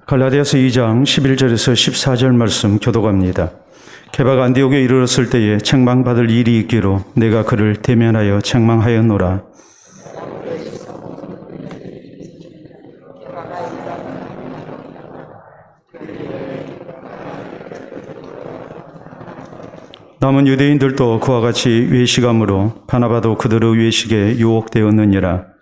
갈라디아서 2장 11절에서 14절 말씀 교독합니다. 게바가 안디옥에 이르렀을 때에 책망받을 일이 있기로 내가 그를 대면하여 책망하였노라. 남은 유대인들도 그와 같이 외식함으로 바나바도 그들의 외식에 유혹되었느니라.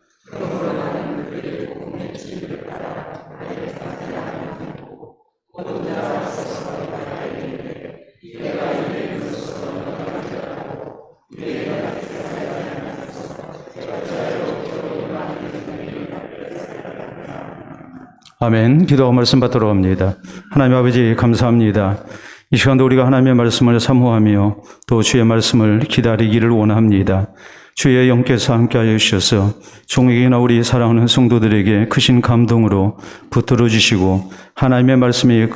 아멘. 기도하고 말씀 받도록 합니다. 하나님 아버지 감사합니다. 이 시간도 우리가 하나님의 말씀을 사모하며 또 주의 말씀을 기다리기를 원합니다. 주의 영께서 함께하여 주셔서 종에게나 우리 사랑하는 성도들에게 크신 감동으로 붙들어 주시고 하나님의 말씀이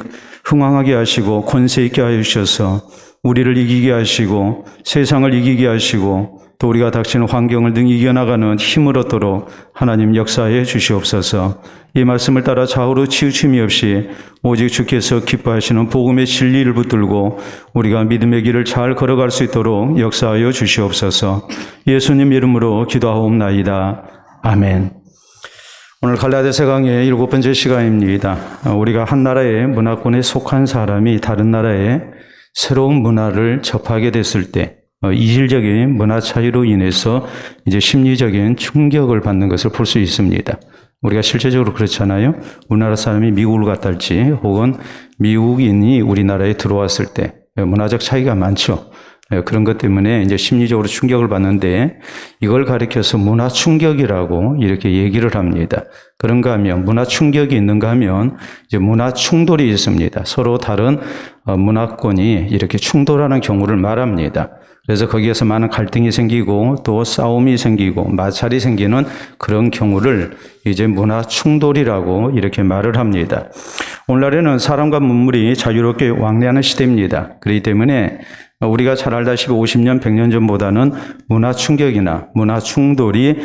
흥황하게 하시고 권세 있게 하여 주셔서 우리를 이기게 하시고 세상을 이기게 하시고 또 우리가 닥치는 환경을 능히 이겨나가는 힘을 얻도록 하나님 역사해 주시옵소서. 이 말씀을 따라 좌우로 치우침이 없이 오직 주께서 기뻐하시는 복음의 진리를 붙들고 우리가 믿음의 길을 잘 걸어갈 수 있도록 역사하여 주시옵소서. 예수님 이름으로 기도하옵나이다. 아멘. 오늘 갈라디아서 강의 7번째 시간입니다. 우리가 한 나라의 문화권에 속한 사람이 다른 나라의 새로운 문화를 접하게 됐을 때 이질적인 문화 차이로 인해서 이제 심리적인 충격을 받는 것을 볼 수 있습니다. 우리가 실제적으로 그렇잖아요. 우리나라 사람이 미국을 갔다 할지 혹은 미국인이 우리나라에 들어왔을 때 문화적 차이가 많죠. 그런 것 때문에 이제 심리적으로 충격을 받는데 이걸 가리켜서 문화 충격이라고 이렇게 얘기를 합니다. 그런가 하면 문화 충격이 있는가 하면 이제 문화 충돌이 있습니다. 서로 다른 문화권이 이렇게 충돌하는 경우를 말합니다. 그래서 거기에서 많은 갈등이 생기고 또 싸움이 생기고 마찰이 생기는 그런 경우를 이제 문화 충돌이라고 이렇게 말을 합니다. 오늘날에는 사람과 문물이 자유롭게 왕래하는 시대입니다. 그렇기 때문에 우리가 잘 알다시피 50년, 100년 전보다는 문화 충격이나 문화 충돌이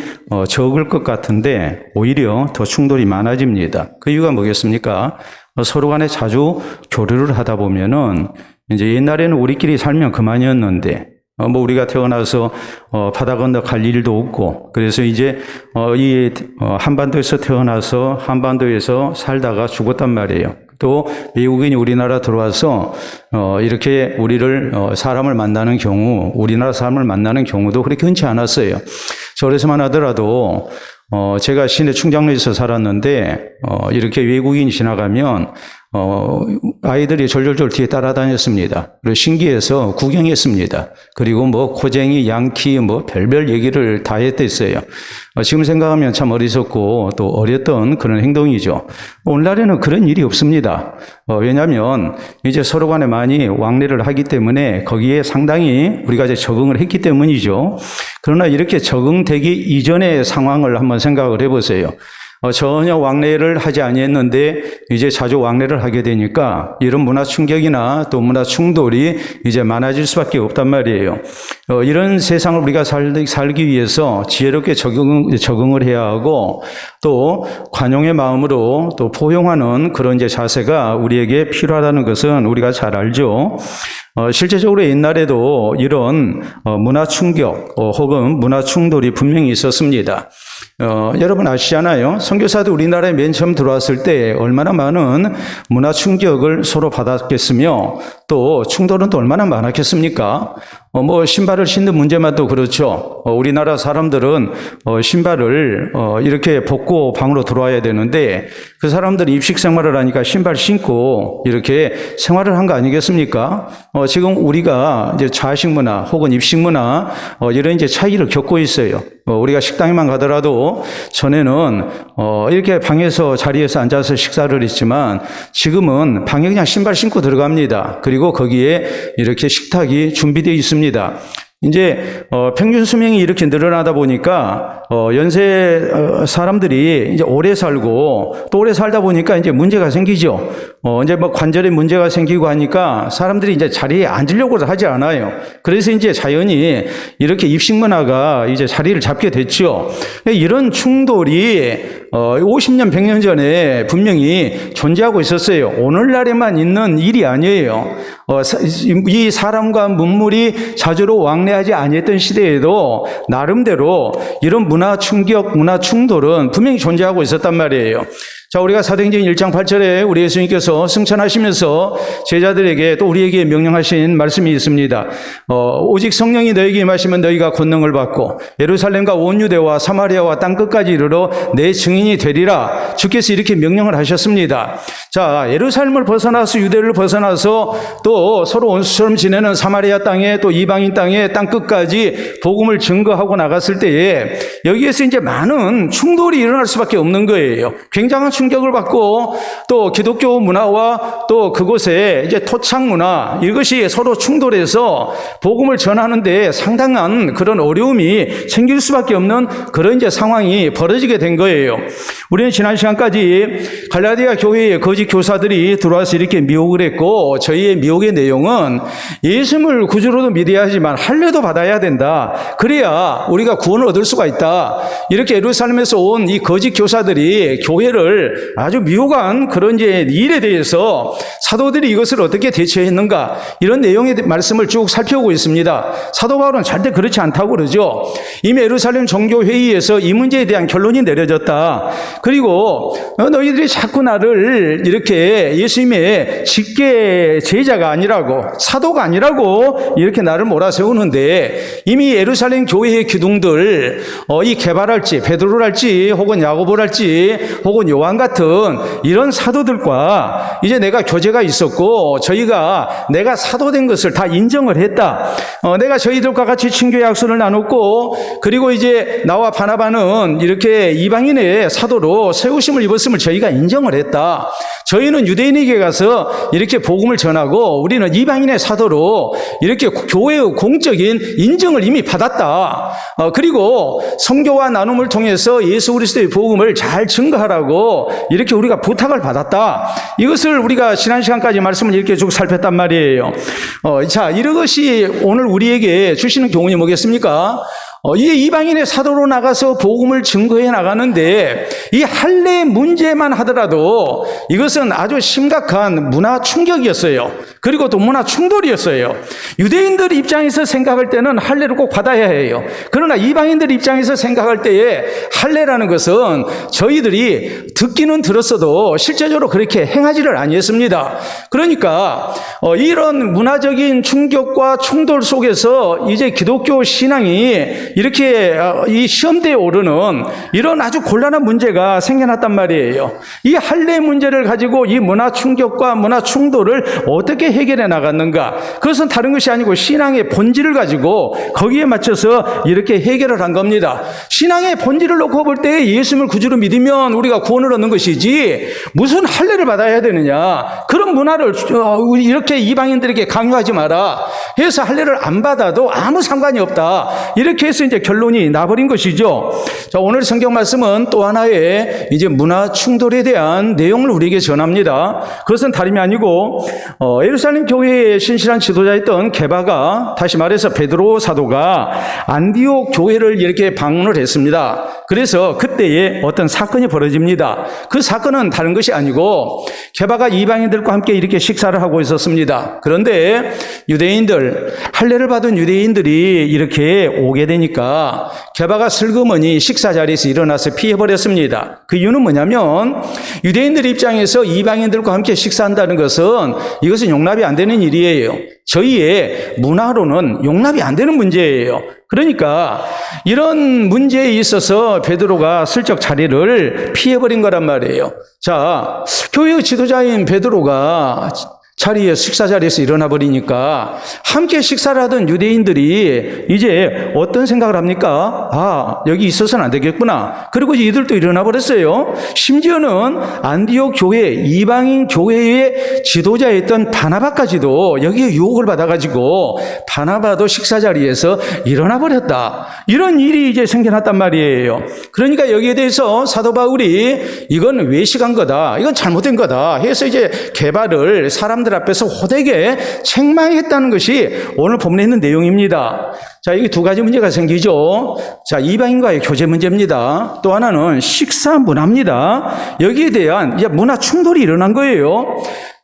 적을 것 같은데 오히려 더 충돌이 많아집니다. 그 이유가 뭐겠습니까? 서로 간에 자주 교류를 하다 보면은 이제 옛날에는 우리끼리 살면 그만이었는데 우리가 태어나서 바다 건너 갈 일도 없고 그래서 이제 이 한반도에서 태어나서 한반도에서 살다가 죽었단 말이에요. 또 외국인이 우리나라 들어와서 이렇게 우리를 사람을 만나는 경우, 우리나라 사람을 만나는 경우도 그렇게 흔치 않았어요. 저래서만 하더라도 제가 시내 충장로에서 살았는데 이렇게 외국인이 지나가면 아이들이 졸졸졸 뒤에 따라다녔습니다. 그리고 신기해서 구경했습니다. 그리고 코쟁이, 양키, 별별 얘기를 다 했댔어요. 지금 생각하면 참 어리석고 또 어렸던 그런 행동이죠. 오늘날에는 그런 일이 없습니다. 왜냐하면 이제 서로 간에 많이 왕래를 하기 때문에 거기에 상당히 우리가 이제 적응을 했기 때문이죠. 그러나 이렇게 적응되기 이전의 상황을 한번 생각을 해보세요. 전혀 왕래를 하지 아니했는데 이제 자주 왕래를 하게 되니까 이런 문화 충격이나 또 문화 충돌이 이제 많아질 수밖에 없단 말이에요. 이런 세상을 우리가 살기 위해서 지혜롭게 적응을 해야 하고 또 관용의 마음으로 또 포용하는 그런 이제 자세가 우리에게 필요하다는 것은 우리가 잘 알죠. 실제적으로 옛날에도 이런 문화 충격 혹은 문화 충돌이 분명히 있었습니다. 여러분 아시잖아요. 선교사도 우리나라에 맨 처음 들어왔을 때 얼마나 많은 문화 충격을 서로 받았겠으며 또 충돌은 또 얼마나 많았겠습니까? 신발을 신는 문제만 도 그렇죠. 우리나라 사람들은 신발을 이렇게 벗고 방으로 들어와야 되는데 그 사람들이 입식 생활을 하니까 신발 신고 이렇게 생활을 한 거 아니겠습니까? 지금 우리가 이제 자식 문화 혹은 입식 문화 이런 이제 차이를 겪고 있어요. 우리가 식당에만 가더라도 전에는 이렇게 방에서 자리에서 앉아서 식사를 했지만 지금은 방에 그냥 신발 신고 들어갑니다. 그리고 거기에 이렇게 식탁이 준비되어 있습니다. 이제 평균 수명이 이렇게 늘어나다 보니까 연세 사람들이 이제 오래 살고 또 오래 살다 보니까 이제 문제가 생기죠. 이제 관절에 문제가 생기고 하니까 사람들이 이제 자리에 앉으려고 하지 않아요. 그래서 이제 자연히 이렇게 입식 문화가 이제 자리를 잡게 됐죠. 이런 충돌이 50년, 100년 전에 분명히 존재하고 있었어요. 오늘날에만 있는 일이 아니에요. 이 사람과 문물이 자주로 왕래하지 아니했던 시대에도 나름대로 이런 문화 충격, 문화 충돌은 분명히 존재하고 있었단 말이에요. 자, 우리가 사도행전 1장 8절에 우리 예수님께서 승천하시면서 제자들에게 또 우리에게 명령하신 말씀이 있습니다. 오직 성령이 너에게 임하시면 너희가 권능을 받고 예루살렘과 온 유대와 사마리아와 땅끝까지 이르러 내 증인이 되리라. 주께서 이렇게 명령을 하셨습니다. 자, 예루살렘을 벗어나서 유대를 벗어나서 또 서로 원수처럼 지내는 사마리아 땅에 또 이방인 땅에 땅끝까지 복음을 증거하고 나갔을 때에 여기에서 이제 많은 충돌이 일어날 수밖에 없는 거예요. 굉장한 충격을 받고 또 기독교 문화와 또 그곳에 이제 토착 문화 이것이 서로 충돌해서 복음을 전하는데 상당한 그런 어려움이 생길 수밖에 없는 그런 이제 상황이 벌어지게 된 거예요. 우리는 지난 시간까지 갈라디아 교회의 거짓 교사들이 들어와서 이렇게 미혹을 했고 저희의 미혹의 내용은 예수님을 구주로도 믿어야 하지만 할례도 받아야 된다. 그래야 우리가 구원을 얻을 수가 있다. 이렇게 예루살렘에서 온 이 거짓 교사들이 교회를 아주 미혹한 그런 이제 일에 대해서 사도들이 이것을 어떻게 대처했는가 이런 내용의 말씀을 쭉 살펴보고 있습니다. 사도 바울은 절대 그렇지 않다고 그러죠. 이미 예루살렘 정교회의에서 이 문제에 대한 결론이 내려졌다. 그리고 너희들이 자꾸 나를 이렇게 예수님의 직계 제자가 아니라고 사도가 아니라고 이렇게 나를 몰아세우는데 이미 예루살렘 교회의 기둥들 이 개발할지 베드로랄지 혹은 야고보랄지 혹은 요한 같은 이런 사도들과 이제 내가 교제가 있었고 저희가 내가 사도된 것을 다 인정을 했다. 내가 저희들과 같이 친교 약속을 나눴고 그리고 이제 나와 바나바는 이렇게 이방인의 사도로 세우심을 입었음을 저희가 인정을 했다. 저희는 유대인에게 가서 이렇게 복음을 전하고 우리는 이방인의 사도로 이렇게 교회의 공적인 인정을 이미 받았다. 그리고 선교와 나눔을 통해서 예수 그리스도의 복음을 잘 증거하라고 이렇게 우리가 부탁을 받았다. 이것을 우리가 지난 시간까지 말씀을 이렇게 쭉 살폈단 말이에요. 자, 이것이 오늘 우리에게 주시는 교훈이 뭐겠습니까? 이 이방인의 사도로 나가서 복음을 증거해 나가는데 이 할례 문제만 하더라도 이것은 아주 심각한 문화 충격이었어요. 그리고 또 문화 충돌이었어요. 유대인들 입장에서 생각할 때는 할례를 꼭 받아야 해요. 그러나 이방인들 입장에서 생각할 때에 할례라는 것은 저희들이 듣기는 들었어도 실제적으로 그렇게 행하지를 아니했습니다. 그러니까 이런 문화적인 충격과 충돌 속에서 이제 기독교 신앙이 이렇게 이 시험대에 오르는 이런 아주 곤란한 문제가 생겨났단 말이에요. 이 할례 문제를 가지고 이 문화 충격과 문화 충돌을 어떻게 해결해 나갔는가? 그것은 다른 것이 아니고 신앙의 본질을 가지고 거기에 맞춰서 이렇게 해결을 한 겁니다. 신앙의 본질을 놓고 볼 때 예수님을 구주로 믿으면 우리가 구원을 얻는 것이지 무슨 할례를 받아야 되느냐? 그런 문화를 이렇게 이방인들에게 강요하지 마라. 해서 할례를 안 받아도 아무 상관이 없다. 이렇게 해서 이제 결론이 나버린 것이죠. 자, 오늘 성경 말씀은 또 하나의 이제 문화 충돌에 대한 내용을 우리에게 전합니다. 그것은 다름이 아니고 예루살렘 교회의 신실한 지도자였던 게바가 다시 말해서 베드로 사도가 안디옥 교회를 이렇게 방문을 했습니다. 그래서 그때에 어떤 사건이 벌어집니다. 그 사건은 다른 것이 아니고 게바가 이방인들과 함께 이렇게 식사를 하고 있었습니다. 그런데 유대인들, 할례를 받은 유대인들이 이렇게 오게 되니까 게바가 슬그머니 식사 자리에서 일어나서 피해버렸습니다. 그 이유는 뭐냐면 유대인들 입장에서 이방인들과 함께 식사한다는 것은 이것은 용납이 안 되는 일이에요. 저희의 문화로는 용납이 안 되는 문제예요. 그러니까 이런 문제에 있어서 베드로가 슬쩍 자리를 피해버린 거란 말이에요. 자, 교회의 지도자인 베드로가 식사 자리에서 일어나 버리니까 함께 식사를 하던 유대인들이 이제 어떤 생각을 합니까? 아, 여기 있어서는 안 되겠구나. 그리고 이들도 일어나 버렸어요. 심지어는 안디옥 교회, 이방인 교회의 지도자였던 바나바까지도 여기에 유혹을 받아가지고 바나바도 식사 자리에서 일어나 버렸다. 이런 일이 이제 생겨났단 말이에요. 그러니까 여기에 대해서 사도 바울이 이건 외식한 거다. 이건 잘못된 거다. 해서 이제 게바를 사람들 사람들 앞에서 호되게 책망했다는 것이 오늘 본문에 있는 내용입니다. 자, 이게 두 가지 문제가 생기죠. 자, 이방인과의 교제 문제입니다. 또 하나는 식사 문화입니다. 여기에 대한 이제 문화 충돌이 일어난 거예요.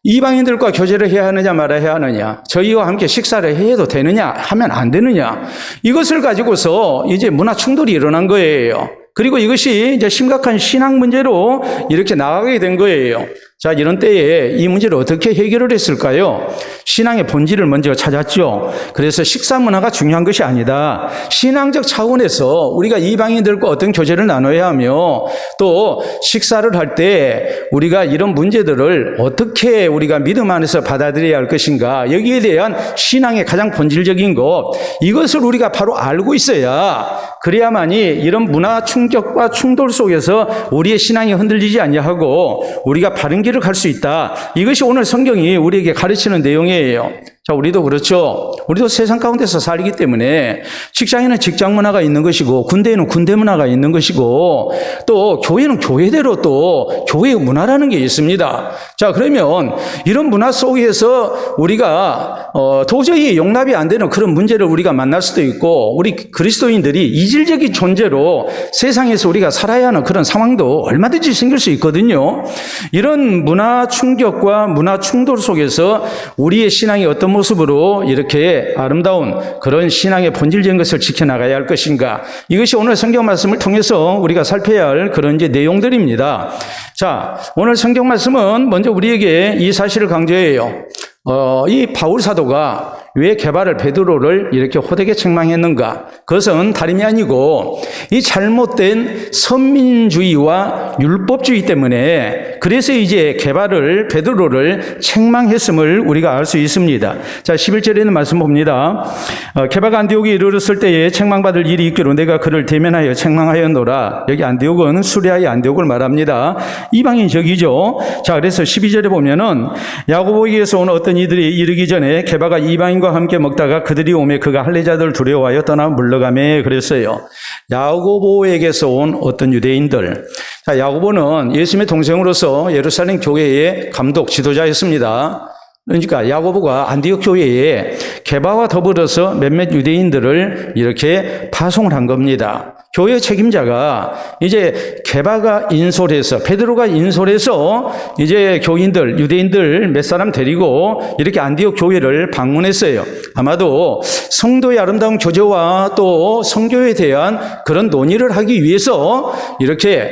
이방인들과 교제를 해야 하느냐 말아야 하느냐, 저희와 함께 식사를 해도 되느냐 하면 안 되느냐, 이것을 가지고서 이제 문화 충돌이 일어난 거예요. 그리고 이것이 이제 심각한 신앙 문제로 이렇게 나가게 된 거예요. 자, 이런 때에 이 문제를 어떻게 해결을 했을까요? 신앙의 본질을 먼저 찾았죠. 그래서 식사 문화가 중요한 것이 아니다. 신앙적 차원에서 우리가 이방인들과 어떤 교제를 나눠야 하며 또 식사를 할 때 우리가 이런 문제들을 어떻게 우리가 믿음 안에서 받아들여야 할 것인가, 여기에 대한 신앙의 가장 본질적인 것, 이것을 우리가 바로 알고 있어야 그래야만이 이런 문화 충격과 충돌 속에서 우리의 신앙이 흔들리지 아니하고 우리가 바른 길을 갈 수 있다. 이것이 오늘 성경이 우리에게 가르치는 내용이에요. 자, 우리도 그렇죠. 우리도 세상 가운데서 살기 때문에 직장에는 직장 문화가 있는 것이고 군대에는 군대 문화가 있는 것이고 또 교회는 교회대로 또 교회의 문화라는 게 있습니다. 자, 그러면 이런 문화 속에서 우리가 도저히 용납이 안 되는 그런 문제를 우리가 만날 수도 있고, 우리 그리스도인들이 이질적인 존재로 세상에서 우리가 살아야 하는 그런 상황도 얼마든지 생길 수 있거든요. 이런 문화 충격과 문화 충돌 속에서 우리의 신앙이 어떤 모습으로 이렇게 아름다운 그런 신앙의 본질적인 것을 지켜나가야 할 것인가, 이것이 오늘 성경 말씀을 통해서 우리가 살펴야 할 그런 이제 내용들입니다. 자, 오늘 성경 말씀은 먼저 우리에게 이 사실을 강조해요. 이 바울 사도가 왜 게바를, 베드로를 이렇게 호되게 책망했는가? 그것은 다름이 아니고 이 잘못된 선민주의와 율법주의 때문에, 그래서 이제 게바를, 베드로를 책망했음을 우리가 알 수 있습니다. 자, 11절에 있는 말씀 봅니다. 게바가 안디옥에 이르렀을 때에 책망받을 일이 있기로 내가 그를 대면하여 책망하였노라. 여기 안디옥은 수리아의 안디옥을 말합니다. 이방인 적이죠. 자, 그래서 12절에 보면은 야고보에게서 온 어떤 이들이 이르기 전에 게바가 이방인과 함께 먹다가 그들이 오매 그가 할례자들을 두려워하여 떠나 물러가매 그랬어요. 야고보에게서 온 어떤 유대인들. 자, 야고보는 예수님의 동생으로서 예루살렘 교회의 감독, 지도자였습니다. 그러니까 야고보가 안디옥 교회에 게바와 더불어서 몇몇 유대인들을 이렇게 파송을 한 겁니다. 교회 책임자가 이제 게바가 인솔해서, 베드로가 인솔해서 이제 교인들, 유대인들 몇 사람 데리고 이렇게 안디옥 교회를 방문했어요. 아마도 성도의 아름다운 교제와 또 성교에 대한 그런 논의를 하기 위해서 이렇게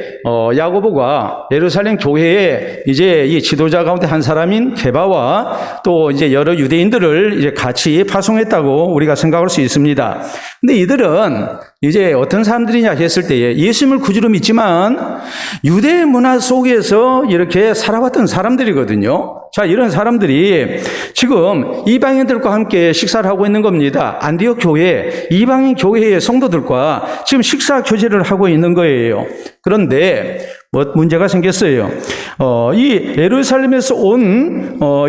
야고보가 예루살렘 교회에 이제 이 지도자 가운데 한 사람인 게바와 또 이제 여러 유대인들을 이제 같이 파송했다고 우리가 생각할 수 있습니다. 근데 이들은 이제 어떤 사람들이냐 했을 때에 예수님을 구주로 믿지만 유대 문화 속에서 이렇게 살아왔던 사람들이거든요. 자, 이런 사람들이 지금 이방인들과 함께 식사를 하고 있는 겁니다. 안디옥 교회, 이방인 교회의 성도들과 지금 식사 교제를 하고 있는 거예요. 그런데 문제가 생겼어요. 이 예루살렘에서 온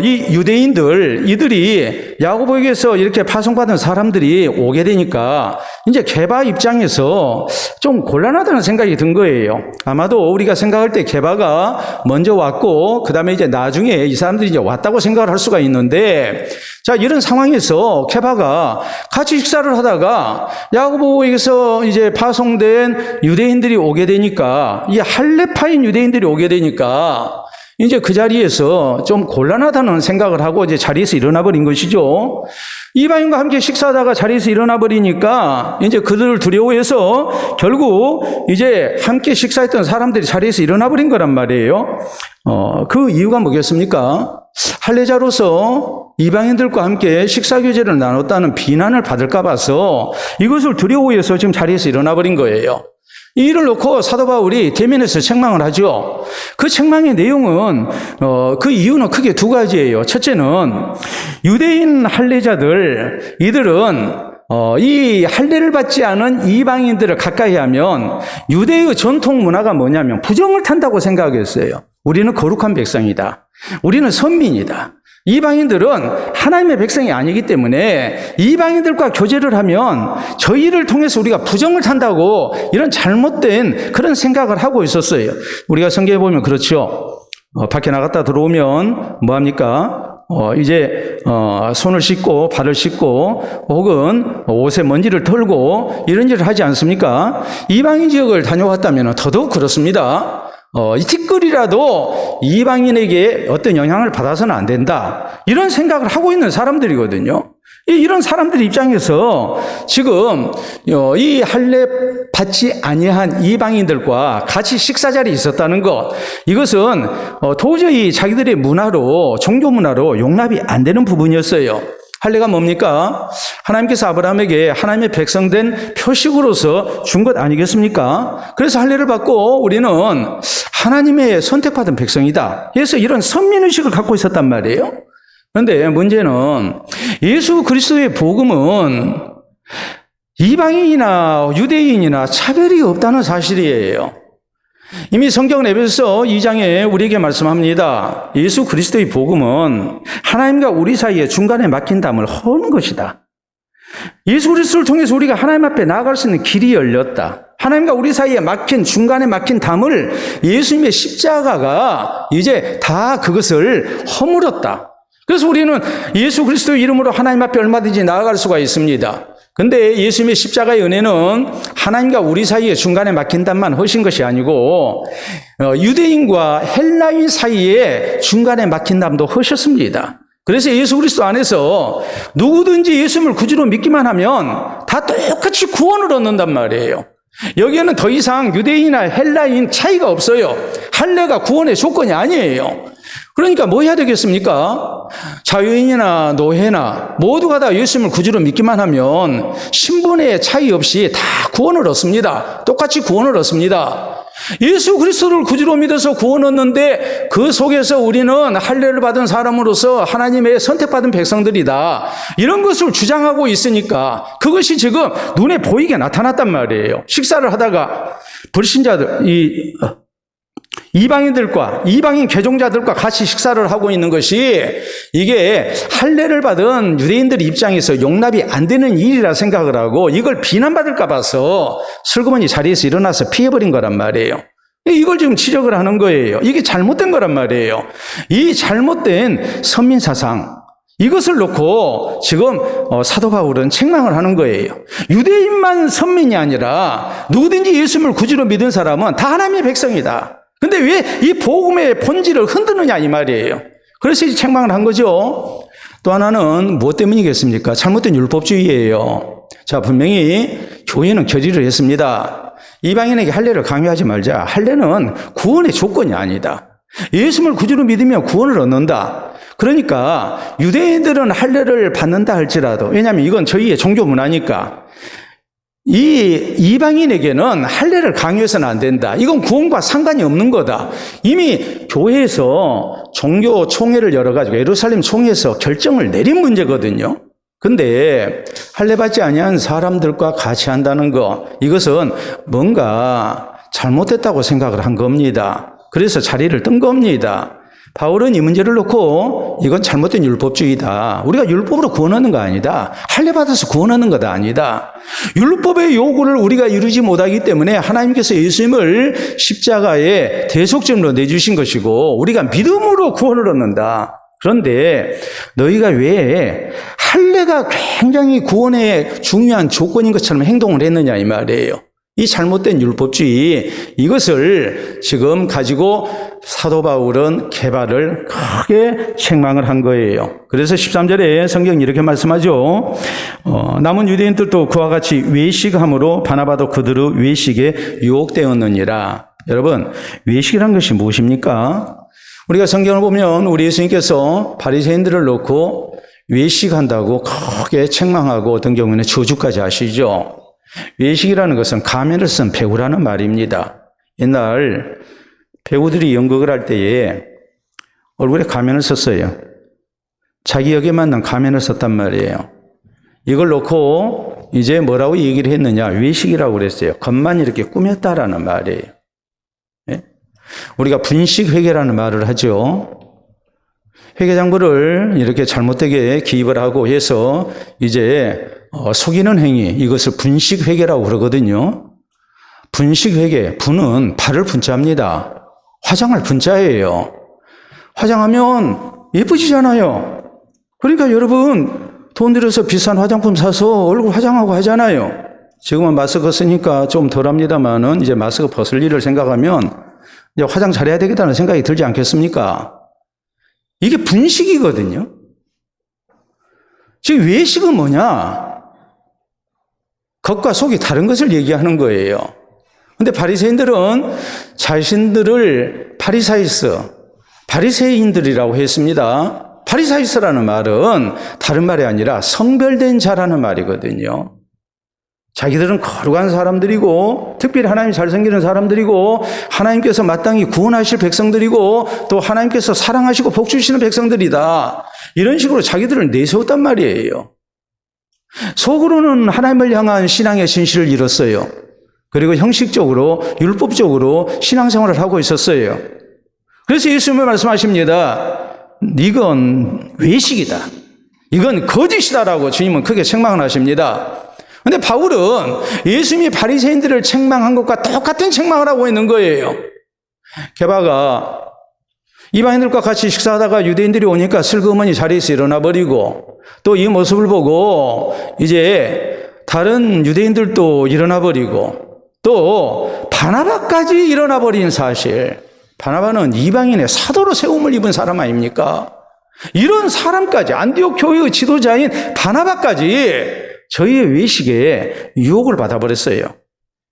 이 유대인들, 이들이 야고보에게서 이렇게 파송받은 사람들이 오게 되니까 이제 게바 입장에서 좀 곤란하다는 생각이 든 거예요. 아마도 우리가 생각할 때 게바가 먼저 왔고 그다음에 이제 나중에 이 사람들이 이제 왔다고 생각을 할 수가 있는데, 자, 이런 상황에서 게바가 같이 식사를 하다가 야고보에게서 이제 파송된 유대인들이 오게 되니까, 이 할례파인 유대인들이 오게 되니까 이제 그 자리에서 좀 곤란하다는 생각을 하고 이제 자리에서 일어나 버린 것이죠. 이방인과 함께 식사하다가 자리에서 일어나 버리니까 이제 그들을 두려워해서 결국 이제 함께 식사했던 사람들이 자리에서 일어나 버린 거란 말이에요. 그 이유가 뭐겠습니까? 할례자로서 이방인들과 함께 식사교제를 나눴다는 비난을 받을까 봐서 이것을 두려워해서 지금 자리에서 일어나 버린 거예요. 이 일을 놓고 사도 바울이 대면에서 책망을 하죠. 그 책망의 내용은 그 이유는 크게 두 가지예요. 첫째는 유대인 할례자들, 이들은 이 할례를 받지 않은 이방인들을 가까이 하면 유대의 전통 문화가 뭐냐면 부정을 탄다고 생각했어요. 우리는 거룩한 백성이다. 우리는 선민이다. 이방인들은 하나님의 백성이 아니기 때문에 이방인들과 교제를 하면 저희를 통해서 우리가 부정을 탄다고, 이런 잘못된 그런 생각을 하고 있었어요. 우리가 성경에 보면 그렇죠. 밖에 나갔다 들어오면 뭐합니까? 손을 씻고 발을 씻고 혹은 옷에 먼지를 털고 이런 일을 하지 않습니까? 이방인 지역을 다녀왔다면 더더욱 그렇습니다. 티끌이라도 이방인에게 어떤 영향을 받아서는 안 된다. 이런 생각을 하고 있는 사람들이거든요. 이런 사람들 입장에서 지금 이 할례 받지 아니한 이방인들과 같이 식사 자리에 있었다는 것, 이것은 도저히 자기들의 문화로, 종교 문화로 용납이 안 되는 부분이었어요. 할례가 뭡니까? 하나님께서 아브라함에게 하나님의 백성된 표식으로서 준 것 아니겠습니까? 그래서 할례를 받고 우리는 하나님의 선택받은 백성이다. 그래서 이런 선민의식을 갖고 있었단 말이에요. 그런데 문제는 예수 그리스도의 복음은 이방인이나 유대인이나 차별이 없다는 사실이에요. 이미 성경은 에베소서 2장에 우리에게 말씀합니다. 예수 그리스도의 복음은 하나님과 우리 사이에 중간에 막힌 담을 허는 것이다. 예수 그리스도를 통해서 우리가 하나님 앞에 나아갈 수 있는 길이 열렸다. 하나님과 우리 사이에 중간에 막힌 담을 예수님의 십자가가 이제 다 그것을 허물었다. 그래서 우리는 예수 그리스도의 이름으로 하나님 앞에 얼마든지 나아갈 수가 있습니다. 근데 예수님의 십자가의 은혜는 하나님과 우리 사이에 중간에 막힌 담만 허신 것이 아니고 유대인과 헬라인 사이에 중간에 막힌 담도 허셨습니다. 그래서 예수 그리스도 안에서 누구든지 예수님을 구주로 믿기만 하면 다 똑같이 구원을 얻는단 말이에요. 여기에는 더 이상 유대인이나 헬라인 차이가 없어요. 할례가 구원의 조건이 아니에요. 그러니까 뭐 해야 되겠습니까? 자유인이나 노예나 모두가 다 예수님을 구주로 믿기만 하면 신분의 차이 없이 다 구원을 얻습니다. 똑같이 구원을 얻습니다. 예수 그리스도를 구주로 믿어서 구원 얻는데 그 속에서 우리는 할례를 받은 사람으로서 하나님의 선택받은 백성들이다. 이런 것을 주장하고 있으니까 그것이 지금 눈에 보이게 나타났단 말이에요. 식사를 하다가 불신자들, 이방인들과 이방인 개종자들과 같이 식사를 하고 있는 것이 이게 할례를 받은 유대인들 입장에서 용납이 안 되는 일이라 생각을 하고 이걸 비난받을까 봐서 슬그머니 자리에서 일어나서 피해버린 거란 말이에요. 이걸 지금 지적을 하는 거예요. 이게 잘못된 거란 말이에요. 이 잘못된 선민사상, 이것을 놓고 지금 사도 바울은 책망을 하는 거예요. 유대인만 선민이 아니라 누구든지 예수님을 구주로 믿은 사람은 다 하나님의 백성이다. 근데 왜 이 복음의 본질을 흔드느냐 이 말이에요. 그래서 이 책망을 한 거죠. 또 하나는 무엇 때문이겠습니까? 잘못된 율법주의예요. 자, 분명히 교회는 결의를 했습니다. 이방인에게 할례를 강요하지 말자. 할례는 구원의 조건이 아니다. 예수님을 구주로 믿으면 구원을 얻는다. 그러니까 유대인들은 할례를 받는다 할지라도, 왜냐하면 이건 저희의 종교 문화니까 이 이방인에게는 할례를 강요해서는 안 된다. 이건 구원과 상관이 없는 거다. 이미 교회에서 종교 총회를 열어가지고 예루살렘 총회에서 결정을 내린 문제거든요. 근데 할례 받지 아니한 사람들과 같이 한다는 거, 이것은 뭔가 잘못됐다고 생각을 한 겁니다. 그래서 자리를 뜬 겁니다. 바울은 이 문제를 놓고 이건 잘못된 율법주의다. 우리가 율법으로 구원하는 거 아니다. 할례 받아서 구원하는 거다 아니다. 율법의 요구를 우리가 이루지 못하기 때문에 하나님께서 예수님을 십자가에 대속제물로 내주신 것이고 우리가 믿음으로 구원을 얻는다. 그런데 너희가 왜 할례가 굉장히 구원의 중요한 조건인 것처럼 행동을 했느냐 이 말이에요. 이 잘못된 율법주의, 이것을 지금 가지고 사도 바울은 개발을 크게 책망을 한 거예요. 그래서 13절에 성경이 이렇게 말씀하죠. 남은 유대인들도 그와 같이 외식함으로 바나바도 그들의 외식에 유혹되었느니라. 여러분, 외식이란 것이 무엇입니까? 우리가 성경을 보면 우리 예수님께서 바리새인들을 놓고 외식한다고 크게 책망하고 어떤 경우에는 저주까지 하시죠. 외식이라는 것은 가면을 쓴 배우라는 말입니다. 옛날 배우들이 연극을 할 때에 얼굴에 가면을 썼어요. 자기 역에 맞는 가면을 썼단 말이에요. 이걸 놓고 이제 뭐라고 얘기를 했느냐? 외식이라고 그랬어요. 겉만 이렇게 꾸몄다라는 말이에요. 예? 우리가 분식회계라는 말을 하죠. 회계장부를 이렇게 잘못되게 기입을 하고 해서 이제 속이는 행위, 이것을 분식회계라고 그러거든요. 분식회계, 분은 발을 분자입니다. 화장할 분자예요. 화장하면 예쁘지잖아요. 그러니까 여러분 돈 들여서 비싼 화장품 사서 얼굴 화장하고 하잖아요. 지금은 마스크 쓰니까 좀 덜합니다만은 이제 마스크 벗을 일을 생각하면 이제 화장 잘해야 되겠다는 생각이 들지 않겠습니까? 이게 분식이거든요. 지금 외식은 뭐냐? 겉과 속이 다른 것을 얘기하는 거예요. 근데 바리새인들은 자신들을 바리새인들이라고 했습니다. 바리사이스라는 말은 다른 말이 아니라 성별된 자라는 말이거든요. 자기들은 거룩한 사람들이고 특별히 하나님 잘 섬기는 사람들이고 하나님께서 마땅히 구원하실 백성들이고 또 하나님께서 사랑하시고 복 주시는 백성들이다. 이런 식으로 자기들을 내세웠단 말이에요. 속으로는 하나님을 향한 신앙의 진실을 잃었어요. 그리고 형식적으로 율법적으로 신앙생활을 하고 있었어요. 그래서 예수님이 말씀하십니다. 이건 외식이다. 이건 거짓이다라고 주님은 크게 책망을 하십니다. 그런데 바울은 예수님이 바리새인들을 책망한 것과 똑같은 책망을 하고 있는 거예요. 게다가 이방인들과 같이 식사하다가 유대인들이 오니까 슬그머니 자리에서 일어나 버리고 또 이 모습을 보고 이제 다른 유대인들도 일어나 버리고 또 바나바까지 일어나 버린 사실. 바나바는 이방인의 사도로 세움을 입은 사람 아닙니까? 이런 사람까지 안디옥 교회의 지도자인 바나바까지 저희의 외식에 유혹을 받아버렸어요.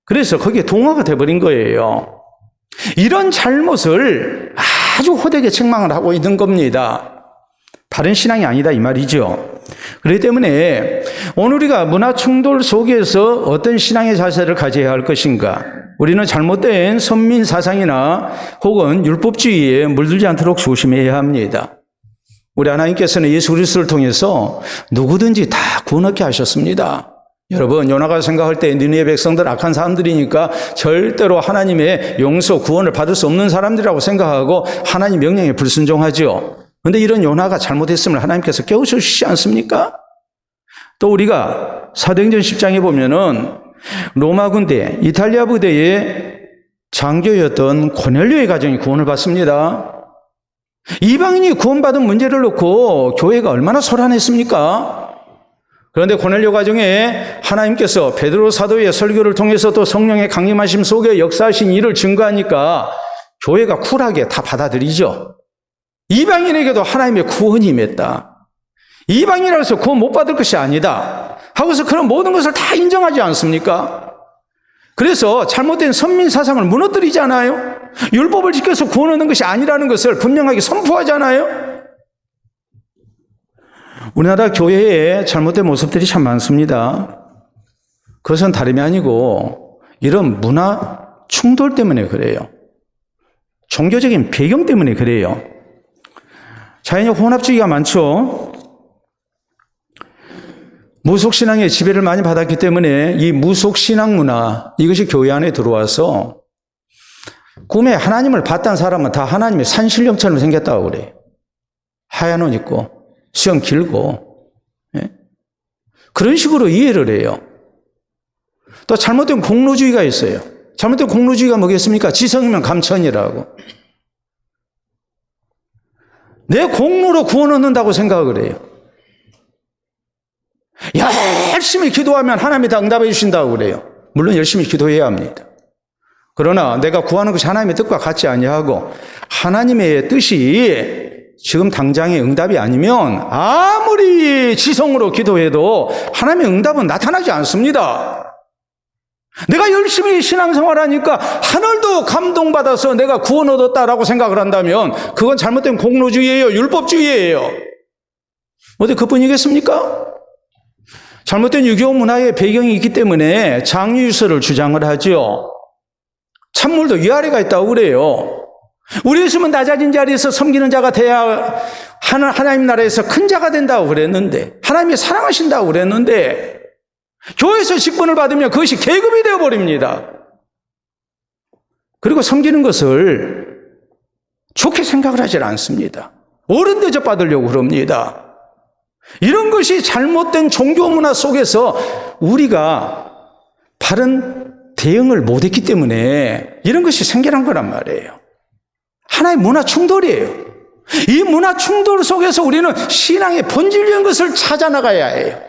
그래서 거기에 동화가 돼버린 거예요. 이런 잘못을 아주 호되게 책망을 하고 있는 겁니다. 바른 신앙이 아니다 이 말이죠. 그렇기 때문에 오늘 우리가 문화 충돌 속에서 어떤 신앙의 자세를 가져야 할 것인가? 우리는 잘못된 선민 사상이나 혹은 율법주의에 물들지 않도록 조심해야 합니다. 우리 하나님께서는 예수 그리스도를 통해서 누구든지 다 구원 얻게 하셨습니다. 여러분, 요나가 생각할 때 니느웨 백성들 악한 사람들이니까 절대로 하나님의 용서, 구원을 받을 수 없는 사람들이라고 생각하고 하나님 명령에 불순종하죠. 그런데 이런 요나가 잘못했음을 하나님께서 깨우쳐주시지 않습니까? 또 우리가 사도행전 10장에 보면은 로마 군대, 이탈리아 부대의 장교였던 고넬료의 가정이 구원을 받습니다. 이방인이 구원받은 문제를 놓고 교회가 얼마나 소란했습니까? 그런데 고넬료 가정에 하나님께서 베드로 사도의 설교를 통해서 또 성령의 강림하심 속에 역사하신 일을 증거하니까 교회가 쿨하게 다 받아들이죠. 이방인에게도 하나님의 구원이 임했다. 이방인이라고 해서 구원 못 받을 것이 아니다 하고서 그런 모든 것을 다 인정하지 않습니까? 그래서 잘못된 선민 사상을 무너뜨리잖아요. 율법을 지켜서 구원 얻는 것이 아니라는 것을 분명하게 선포하잖아요. 우리나라 교회에 잘못된 모습들이 참 많습니다. 그것은 다름이 아니고 이런 문화 충돌 때문에 그래요. 종교적인 배경 때문에 그래요. 자연적 혼합주의가 많죠. 무속신앙의 지배를 많이 받았기 때문에 이 무속신앙 문화, 이것이 교회 안에 들어와서 꿈에 하나님을 봤다는 사람은 다 하나님의 산신령처럼 생겼다고 그래요. 하얀 옷 입고 수염 길고, 예? 그런 식으로 이해를 해요. 또 잘못된 공로주의가 있어요. 잘못된 공로주의가 뭐겠습니까? 지성이면 감천이라고. 내 공로로 구원 얻는다고 생각을 해요. 열심히 기도하면 하나님이 다 응답해 주신다고 그래요. 물론 열심히 기도해야 합니다. 그러나 내가 구하는 것이 하나님의 뜻과 같지 아니하고 하나님의 뜻이 지금 당장의 응답이 아니면 아무리 지성으로 기도해도 하나님의 응답은 나타나지 않습니다. 내가 열심히 신앙생활하니까 하늘도 감동받아서 내가 구원 얻었다라고 생각을 한다면 그건 잘못된 공로주의예요. 율법주의예요. 어디 그뿐이겠습니까? 잘못된 유교 문화의 배경이 있기 때문에 장유유서를 주장을 하죠. 찬물도 위아래가 있다고 그래요. 우리 예수님은 낮아진 자리에서 섬기는 자가 돼야 하나님 나라에서 큰 자가 된다고 그랬는데, 하나님이 사랑하신다고 그랬는데, 교회에서 직분을 받으면 그것이 계급이 되어버립니다. 그리고 섬기는 것을 좋게 생각을 하지 않습니다. 어른 대접받으려고 그럽니다. 이런 것이 잘못된 종교 문화 속에서 우리가 바른 대응을 못했기 때문에 이런 것이 생겨난 거란 말이에요. 하나의 문화 충돌이에요. 이 문화 충돌 속에서 우리는 신앙의 본질적인 것을 찾아 나가야 해요.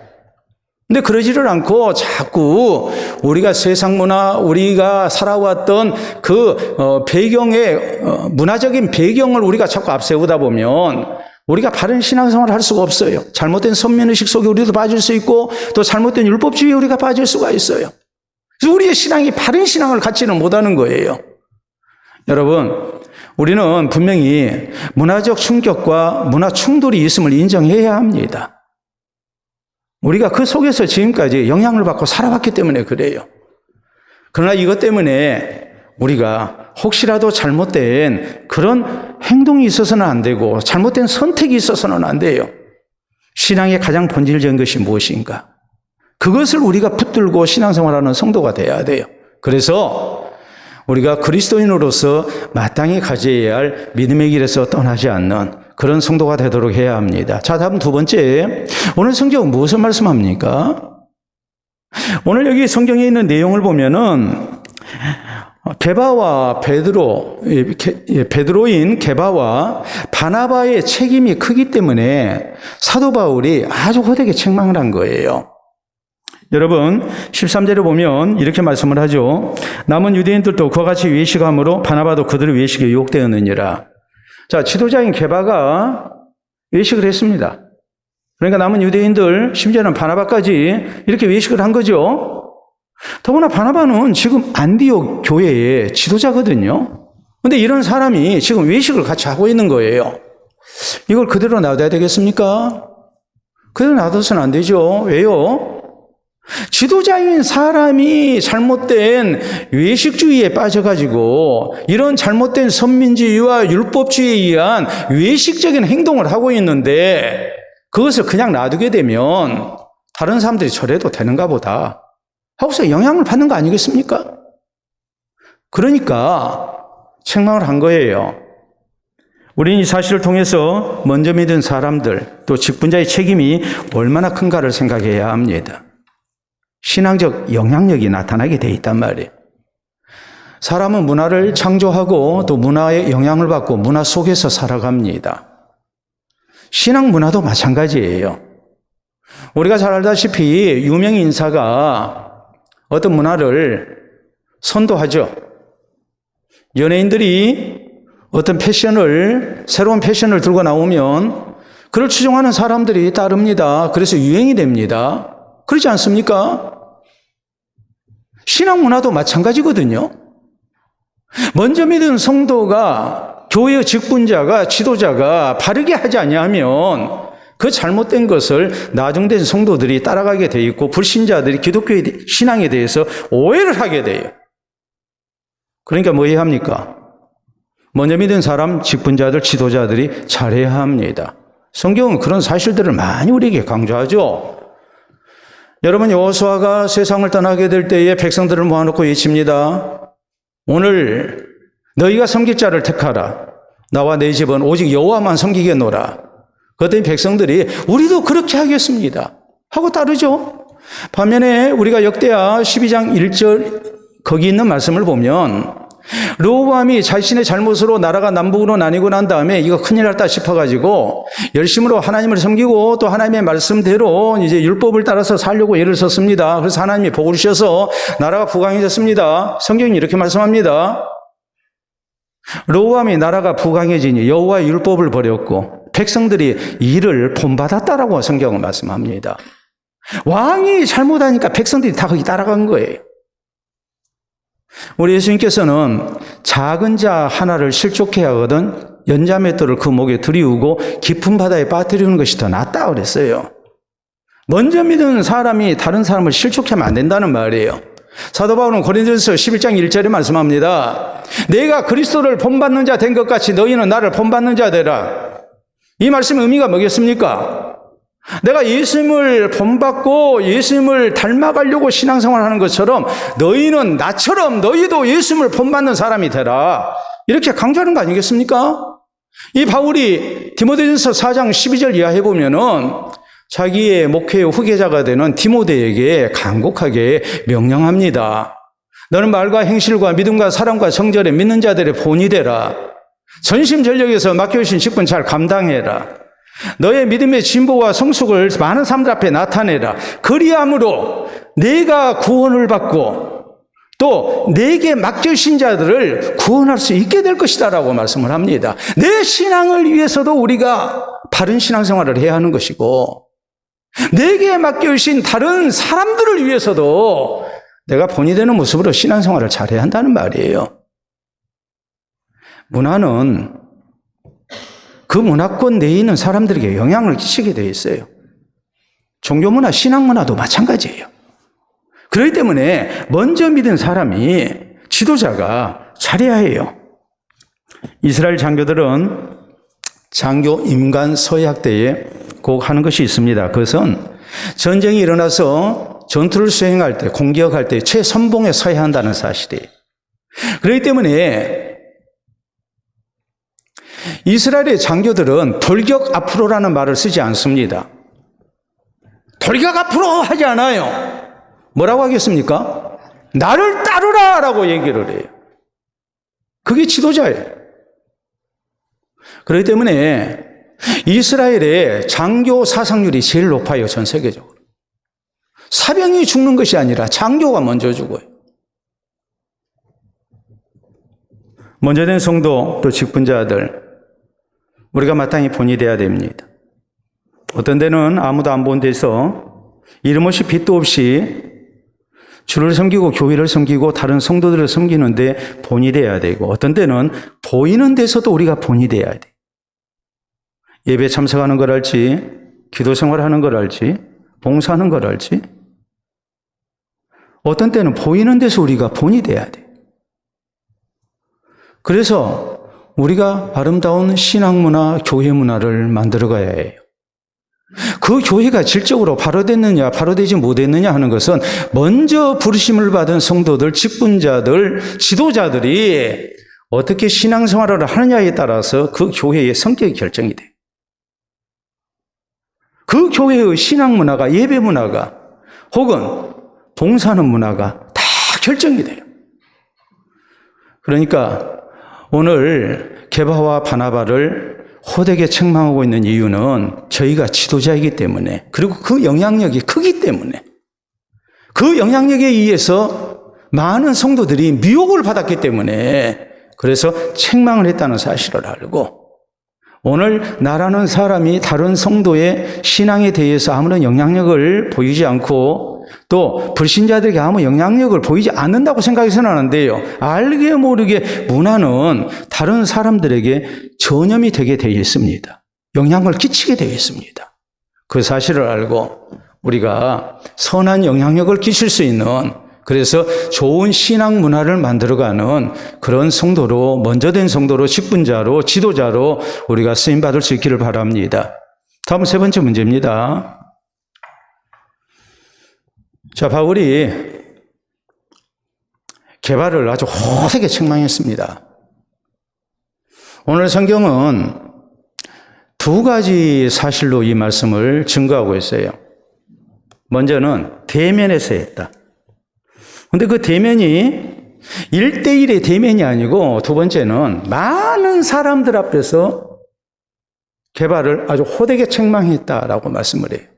근데 그러지를 않고 자꾸 우리가 세상 문화, 우리가 살아왔던 그 배경의 문화적인 배경을 우리가 자꾸 앞세우다 보면 우리가 바른 신앙생활을 할 수가 없어요. 잘못된 선민의식 속에 우리도 빠질 수 있고 또 잘못된 율법주의에 우리가 빠질 수가 있어요. 그래서 우리의 신앙이 바른 신앙을 갖지는 못하는 거예요. 여러분, 우리는 분명히 문화적 충격과 문화 충돌이 있음을 인정해야 합니다. 우리가 그 속에서 지금까지 영향을 받고 살아왔기 때문에 그래요. 그러나 이것 때문에 우리가 혹시라도 잘못된 그런 행동이 있어서는 안 되고 잘못된 선택이 있어서는 안 돼요. 신앙의 가장 본질적인 것이 무엇인가? 그것을 우리가 붙들고 신앙생활하는 성도가 돼야 돼요. 그래서 우리가 그리스도인으로서 마땅히 가져야 할 믿음의 길에서 떠나지 않는 그런 성도가 되도록 해야 합니다. 자, 다음 두 번째, 오늘 성경은 무엇을 말씀합니까? 오늘 여기 성경에 있는 내용을 보면은 게바와 베드로인 게바와 바나바의 책임이 크기 때문에 사도 바울이 아주 호되게 책망을 한 거예요. 여러분 13절에 보면 이렇게 말씀을 하죠. 남은 유대인들도 그와 같이 외식함으로 바나바도 그들의 외식에 유혹되었느니라. 자, 지도자인 게바가 외식을 했습니다. 그러니까 남은 유대인들, 심지어는 바나바까지 이렇게 외식을 한 거죠. 더구나 바나바는 지금 안디옥 교회의 지도자거든요. 그런데 이런 사람이 지금 외식을 같이 하고 있는 거예요. 이걸 그대로 놔둬야 되겠습니까? 그대로 놔둬서는 안 되죠. 왜요? 지도자인 사람이 잘못된 외식주의에 빠져가지고 이런 잘못된 선민주의와 율법주의에 의한 외식적인 행동을 하고 있는데 그것을 그냥 놔두게 되면 다른 사람들이 저래도 되는가 보다 하고서 영향을 받는 거 아니겠습니까? 그러니까 책망을 한 거예요. 우리는 이 사실을 통해서 먼저 믿은 사람들 또 직분자의 책임이 얼마나 큰가를 생각해야 합니다. 신앙적 영향력이 나타나게 돼 있단 말이에요. 사람은 문화를 창조하고 또 문화의 영향을 받고 문화 속에서 살아갑니다. 신앙 문화도 마찬가지예요. 우리가 잘 알다시피 유명 인사가 어떤 문화를 선도하죠. 연예인들이 어떤 새로운 패션을 들고 나오면 그걸 추종하는 사람들이 따릅니다. 그래서 유행이 됩니다. 그렇지 않습니까? 신앙 문화도 마찬가지거든요. 먼저 믿은 성도가 교회의 직분자가 지도자가 바르게 하지 아니하면 그 잘못된 것을 나중된 성도들이 따라가게 돼 있고 불신자들이 기독교의 신앙에 대해서 오해를 하게 돼요. 그러니까 뭐 해야 합니까? 먼저 믿은 사람, 직분자들, 지도자들이 잘해야 합니다. 성경은 그런 사실들을 많이 우리에게 강조하죠. 여러분, 여호수아가 세상을 떠나게 될 때에 백성들을 모아놓고 외칩니다. 오늘 너희가 섬길 자를 택하라. 나와 내 집은 오직 여호와만 섬기겠노라. 그랬더니 백성들이 우리도 그렇게 하겠습니다 하고 따르죠. 반면에 우리가 역대하 12장 1절 거기 있는 말씀을 보면 르호보암이 자신의 잘못으로 나라가 남북으로 나뉘고 난 다음에 이거 큰일 났다 싶어가지고 열심으로 하나님을 섬기고 또 하나님의 말씀대로 이제 율법을 따라서 살려고 애를 썼습니다. 그래서 하나님이 복을 주셔서 나라가 부강해졌습니다. 성경이 이렇게 말씀합니다. 르호보암이 나라가 부강해지니 여호와의 율법을 버렸고 백성들이 이를 본받았다라고 성경은 말씀합니다. 왕이 잘못하니까 백성들이 다 거기 따라간 거예요. 우리 예수님께서는 작은 자 하나를 실족해 하거든 연자맷돌을 그 목에 들이우고 깊은 바다에 빠뜨리는 것이 더 낫다 그랬어요. 먼저 믿은 사람이 다른 사람을 실족하면 안 된다는 말이에요. 사도 바울은 고린도전서 11장 1절에 말씀합니다. 내가 그리스도를 본받는 자 된 것 같이 너희는 나를 본받는 자 되라. 이 말씀의 의미가 뭐겠습니까? 내가 예수님을 본받고 예수님을 닮아가려고 신앙생활하는 것처럼 너희는 나처럼 너희도 예수님을 본받는 사람이 되라. 이렇게 강조하는 거 아니겠습니까? 이 바울이 디모데전서 4장 12절 이하해 보면은 자기의 목회의 후계자가 되는 디모데에게 간곡하게 명령합니다. 너는 말과 행실과 믿음과 사랑과 정절에 믿는 자들의 본이 되라. 전심전력에서 맡겨주신 직분 잘 감당해라. 너의 믿음의 진보와 성숙을 많은 사람들 앞에 나타내라. 그리함으로 내가 구원을 받고 또 내게 맡겨주신 자들을 구원할 수 있게 될 것이다 라고 말씀을 합니다. 내 신앙을 위해서도 우리가 바른 신앙생활을 해야 하는 것이고 내게 맡겨주신 다른 사람들을 위해서도 내가 본이 되는 모습으로 신앙생활을 잘해야 한다는 말이에요. 문화는 그 문화권 내에 있는 사람들에게 영향을 끼치게 되어 있어요. 종교문화, 신앙문화도 마찬가지예요. 그렇기 때문에 먼저 믿은 사람이 지도자가 잘해야 해요. 이스라엘 장교들은 장교 임관 서약 때에 꼭 하는 것이 있습니다. 그것은 전쟁이 일어나서 전투를 수행할 때, 공격할 때 최선봉에 서야 한다는 사실이에요. 그렇기 때문에 이스라엘의 장교들은 돌격 앞으로라는 말을 쓰지 않습니다. 돌격 앞으로 하지 않아요. 뭐라고 하겠습니까? 나를 따르라 라고 얘기를 해요. 그게 지도자예요. 그렇기 때문에 이스라엘의 장교 사상률이 제일 높아요. 전 세계적으로. 사병이 죽는 것이 아니라 장교가 먼저 죽어요. 먼저 된 성도 또 직분자들 우리가 마땅히 본이 돼야 됩니다. 어떤 데는 아무도 안 본 데서 이름 없이 빚도 없이 주를 섬기고 교회를 섬기고 다른 성도들을 섬기는데 본이 돼야 되고 어떤 때는 보이는 데서도 우리가 본이 돼야 돼. 예배 참석하는 걸 할지 기도 생활하는 걸 할지 봉사하는 걸 할지 어떤 때는 보이는 데서 우리가 본이 돼야 돼. 그래서 우리가 아름다운 신앙문화, 교회 문화를 만들어 가야 해요. 그 교회가 질적으로 바로 됐느냐, 바로 되지 못했느냐 하는 것은 먼저 부르심을 받은 성도들, 직분자들, 지도자들이 어떻게 신앙생활을 하느냐에 따라서 그 교회의 성격이 결정이 돼요. 그 교회의 신앙문화가, 예배문화가 혹은 봉사하는 문화가 다 결정이 돼요. 그러니까 오늘 게바와 바나바를 호되게 책망하고 있는 이유는 저희가 지도자이기 때문에 그리고 그 영향력이 크기 때문에 그 영향력에 의해서 많은 성도들이 미혹을 받았기 때문에 그래서 책망을 했다는 사실을 알고 오늘 나라는 사람이 다른 성도의 신앙에 대해서 아무런 영향력을 보이지 않고 또 불신자들에게 아무 영향력을 보이지 않는다고 생각해서는 안 돼요. 알게 모르게 문화는 다른 사람들에게 전염이 되게 되어 있습니다. 영향을 끼치게 되어 있습니다. 그 사실을 알고 우리가 선한 영향력을 끼칠 수 있는 그래서 좋은 신앙 문화를 만들어가는 그런 성도로 먼저 된 성도로 직분자로 지도자로 우리가 쓰임받을 수 있기를 바랍니다. 다음 세 번째 문제입니다. 자, 바울이 게바를 아주 호되게 책망했습니다. 오늘 성경은 두 가지 사실로 이 말씀을 증거하고 있어요. 먼저는 대면에서 했다. 근데 그 대면이 1대1의 대면이 아니고 두 번째는 많은 사람들 앞에서 게바를 아주 호되게 책망했다라고 말씀을 해요.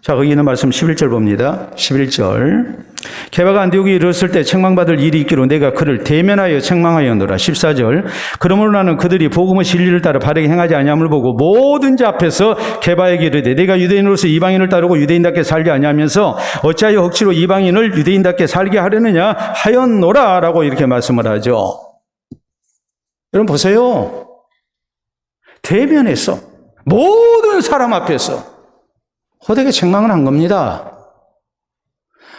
자, 거기 있는 말씀 11절 봅니다. 11절. 게바가 안디옥에 이르렀을 때 책망받을 일이 있기로 내가 그를 대면하여 책망하였노라. 14절. 그러므로 나는 그들이 복음의 진리를 따라 바르게 행하지 아니함을 보고 모든 자 앞에서 게바에게 이르되 내가 유대인으로서 이방인을 따르고 유대인답게 살지 아니하면서 어찌하여 억지로 이방인을 유대인답게 살게 하려느냐 하였노라 라고 이렇게 말씀을 하죠. 여러분 보세요. 대면에서 모든 사람 앞에서 호되게 책망을 한 겁니다.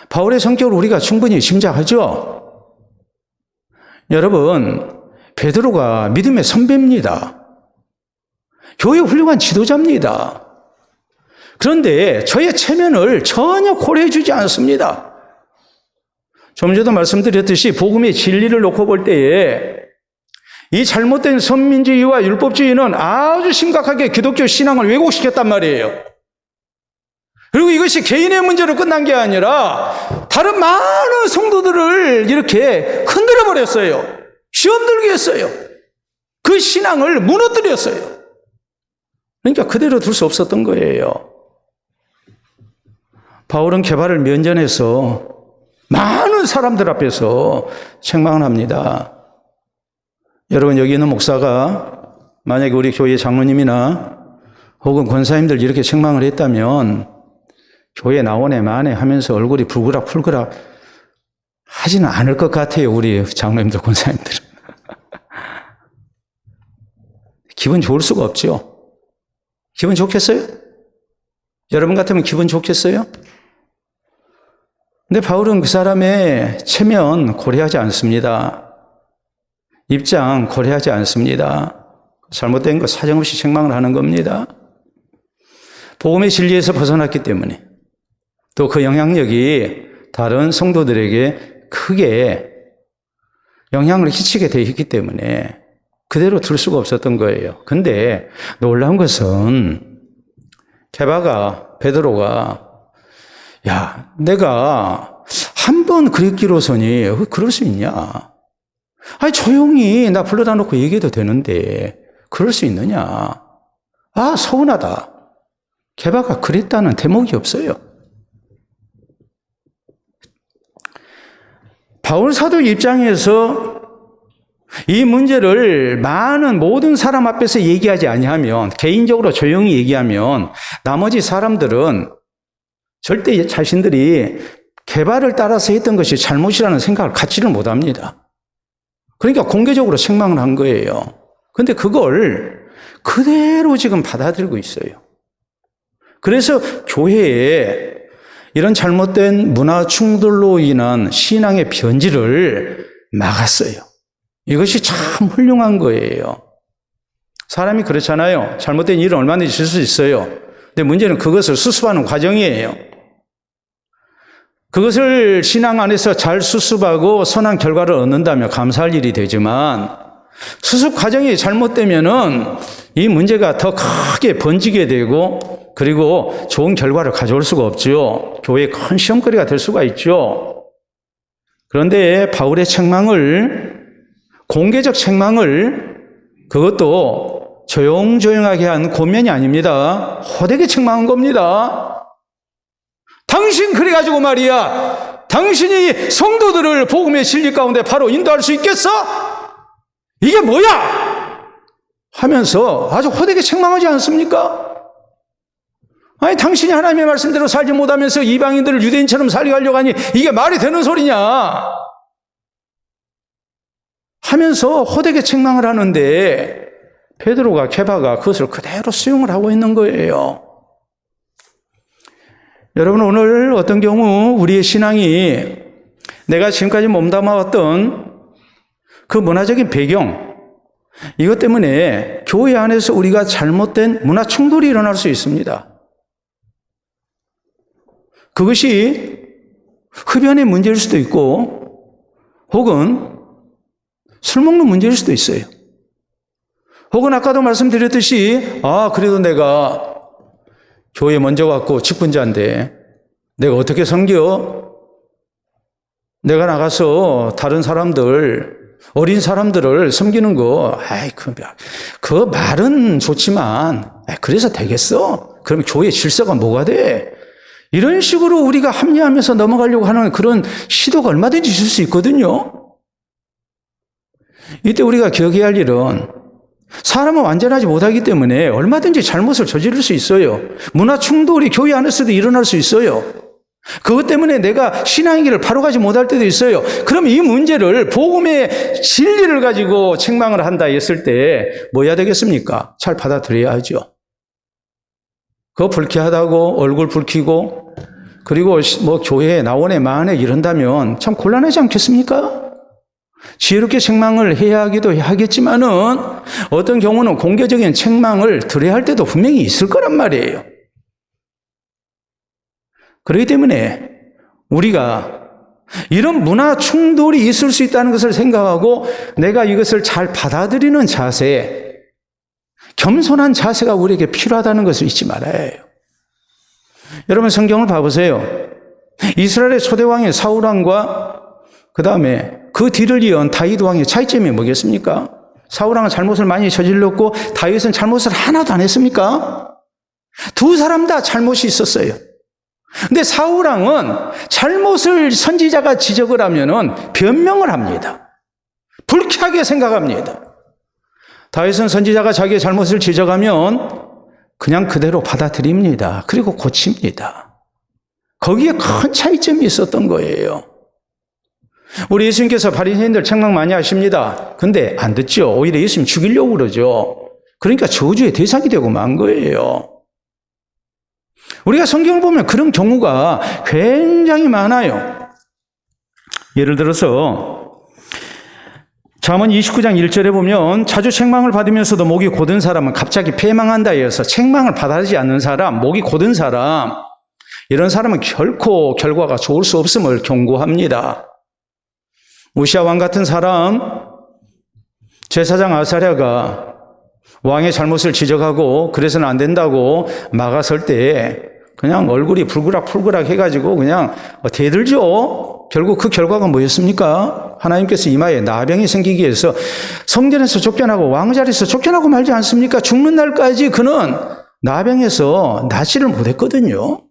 바울의 성격을 우리가 충분히 짐작하죠. 여러분, 베드로가 믿음의 선배입니다. 교회 훌륭한 지도자입니다. 그런데 저의 체면을 전혀 고려해 주지 않습니다. 좀 전에도 말씀드렸듯이 복음의 진리를 놓고 볼 때에 이 잘못된 선민주의와 율법주의는 아주 심각하게 기독교 신앙을 왜곡시켰단 말이에요. 그리고 이것이 개인의 문제로 끝난 게 아니라 다른 많은 성도들을 이렇게 흔들어 버렸어요. 시험 들게 했어요. 그 신앙을 무너뜨렸어요. 그러니까 그대로 둘 수 없었던 거예요. 바울은 개발을 면전해서 많은 사람들 앞에서 책망을 합니다. 여러분, 여기 있는 목사가 만약에 우리 교회 장로님이나 혹은 권사님들 이렇게 책망을 했다면 교회 나오네 마네 하면서 얼굴이 불그락 하지는 않을 것 같아요. 우리 장로님들, 권사님들은. 기분 좋을 수가 없죠. 기분 좋겠어요? 여러분 같으면 기분 좋겠어요? 근데 바울은 그 사람의 체면 고려하지 않습니다. 입장 고려하지 않습니다. 잘못된 거 사정없이 책망을 하는 겁니다. 복음의 진리에서 벗어났기 때문에 또 그 영향력이 다른 성도들에게 크게 영향을 끼치게 되어 있기 때문에 그대로 둘 수가 없었던 거예요. 근데 놀라운 것은 베드로가 야, 내가 한 번 그랬기로서니 그럴 수 있냐? 아니, 조용히 나 불러다 놓고 얘기해도 되는데 그럴 수 있느냐? 아, 서운하다. 게바가 그랬다는 대목이 없어요. 바울 사도 입장에서 이 문제를 모든 사람 앞에서 얘기하지 아니하면, 개인적으로 조용히 얘기하면 나머지 사람들은 절대 자신들이 개발을 따라서 했던 것이 잘못이라는 생각을 갖지를 못합니다. 그러니까 공개적으로 책망을 한 거예요. 그런데 그걸 그대로 지금 받아들이고 있어요. 그래서 교회에 이런 잘못된 문화 충돌로 인한 신앙의 변질을 막았어요. 이것이 참 훌륭한 거예요. 사람이 그렇잖아요. 잘못된 일은 얼마든지 있을 수 있어요. 근데 문제는 그것을 수습하는 과정이에요. 그것을 신앙 안에서 잘 수습하고 선한 결과를 얻는다면 감사할 일이 되지만 수습 과정이 잘못되면은 이 문제가 더 크게 번지게 되고 그리고 좋은 결과를 가져올 수가 없죠. 교회의 큰 시험거리가 될 수가 있죠. 그런데 바울의 책망을, 공개적 책망을, 그것도 조용조용하게 한 권면이 아닙니다. 호되게 책망한 겁니다. 당신 그래가지고 말이야, 당신이 성도들을 복음의 진리 가운데 바로 인도할 수 있겠어? 이게 뭐야? 하면서 아주 호되게 책망하지 않습니까? 아니, 당신이 하나님의 말씀대로 살지 못하면서 이방인들을 유대인처럼 살게 하려고 하니 이게 말이 되는 소리냐? 하면서 호되게 책망을 하는데 베드로가, 게바가 그것을 그대로 수용을 하고 있는 거예요. 여러분, 오늘 어떤 경우 우리의 신앙이 내가 지금까지 몸담아왔던 그 문화적인 배경, 이것 때문에 교회 안에서 우리가 잘못된 문화 충돌이 일어날 수 있습니다. 그것이 흡연의 문제일 수도 있고 혹은 술 먹는 문제일 수도 있어요. 혹은 아까도 말씀드렸듯이 그래도 내가 교회 먼저 왔고 직분자인데 내가 어떻게 섬겨? 내가 나가서 다른 사람들, 어린 사람들을 섬기는 거, 그 말은 좋지만 그래서 되겠어? 그럼 교회 질서가 뭐가 돼? 이런 식으로 우리가 합리하면서 넘어가려고 하는 그런 시도가 얼마든지 있을 수 있거든요. 이때 우리가 기억해야 할 일은 사람은 완전하지 못하기 때문에 얼마든지 잘못을 저지를 수 있어요. 문화 충돌이 교회 안에서도 일어날 수 있어요. 그것 때문에 내가 신앙의 길을 바로 가지 못할 때도 있어요. 그럼 이 문제를 복음의 진리를 가지고 책망을 한다 했을 때 뭐 해야 되겠습니까? 잘 받아들여야 하죠. 그거 불쾌하다고 얼굴 붉히고 그리고 뭐 교회에 나오네 마네 이런다면 참 곤란하지 않겠습니까? 지혜롭게 책망을 해야 하기도 하겠지만은 어떤 경우는 공개적인 책망을 드려야 할 때도 분명히 있을 거란 말이에요. 그렇기 때문에 우리가 이런 문화 충돌이 있을 수 있다는 것을 생각하고 내가 이것을 잘 받아들이는 자세, 겸손한 자세가 우리에게 필요하다는 것을 잊지 말아야 해요. 여러분, 성경을 봐보세요. 이스라엘의 초대왕의 사울왕과 그 다음에 그 뒤를 이은 다윗 왕의 차이점이 뭐겠습니까? 사울왕은 잘못을 많이 저질렀고 다윗은 잘못을 하나도 안 했습니까? 두 사람 다 잘못이 있었어요. 근데 사울왕은 잘못을 선지자가 지적을 하면은 변명을 합니다. 불쾌하게 생각합니다. 다윗은 선지자가 자기의 잘못을 지적하면 그냥 그대로 받아들입니다. 그리고 고칩니다. 거기에 큰 차이점이 있었던 거예요. 우리 예수님께서 바리새인들 책망 많이 하십니다. 근데 안 듣죠. 오히려 예수님 죽이려고 그러죠. 그러니까 저주의 대상이 되고 만 거예요. 우리가 성경을 보면 그런 경우가 굉장히 많아요. 예를 들어서 잠언 29장 1절에 보면 자주 책망을 받으면서도 목이 곧은 사람은 갑자기 패망한다 해서 책망을 받아들이지 않는 사람, 목이 곧은 사람, 이런 사람은 결코 결과가 좋을 수 없음을 경고합니다. 우시아 왕 같은 사람, 제사장 아사랴가 왕의 잘못을 지적하고 그래서는 안 된다고 막아설 때 그냥 얼굴이 불그락 해가지고 그냥 대들죠. 결국 그 결과가 뭐였습니까? 하나님께서 이마에 나병이 생기기 위해서 성전에서 쫓겨나고 왕자리에서 쫓겨나고 말지 않습니까? 죽는 날까지 그는 나병에서 낫지를 못했거든요.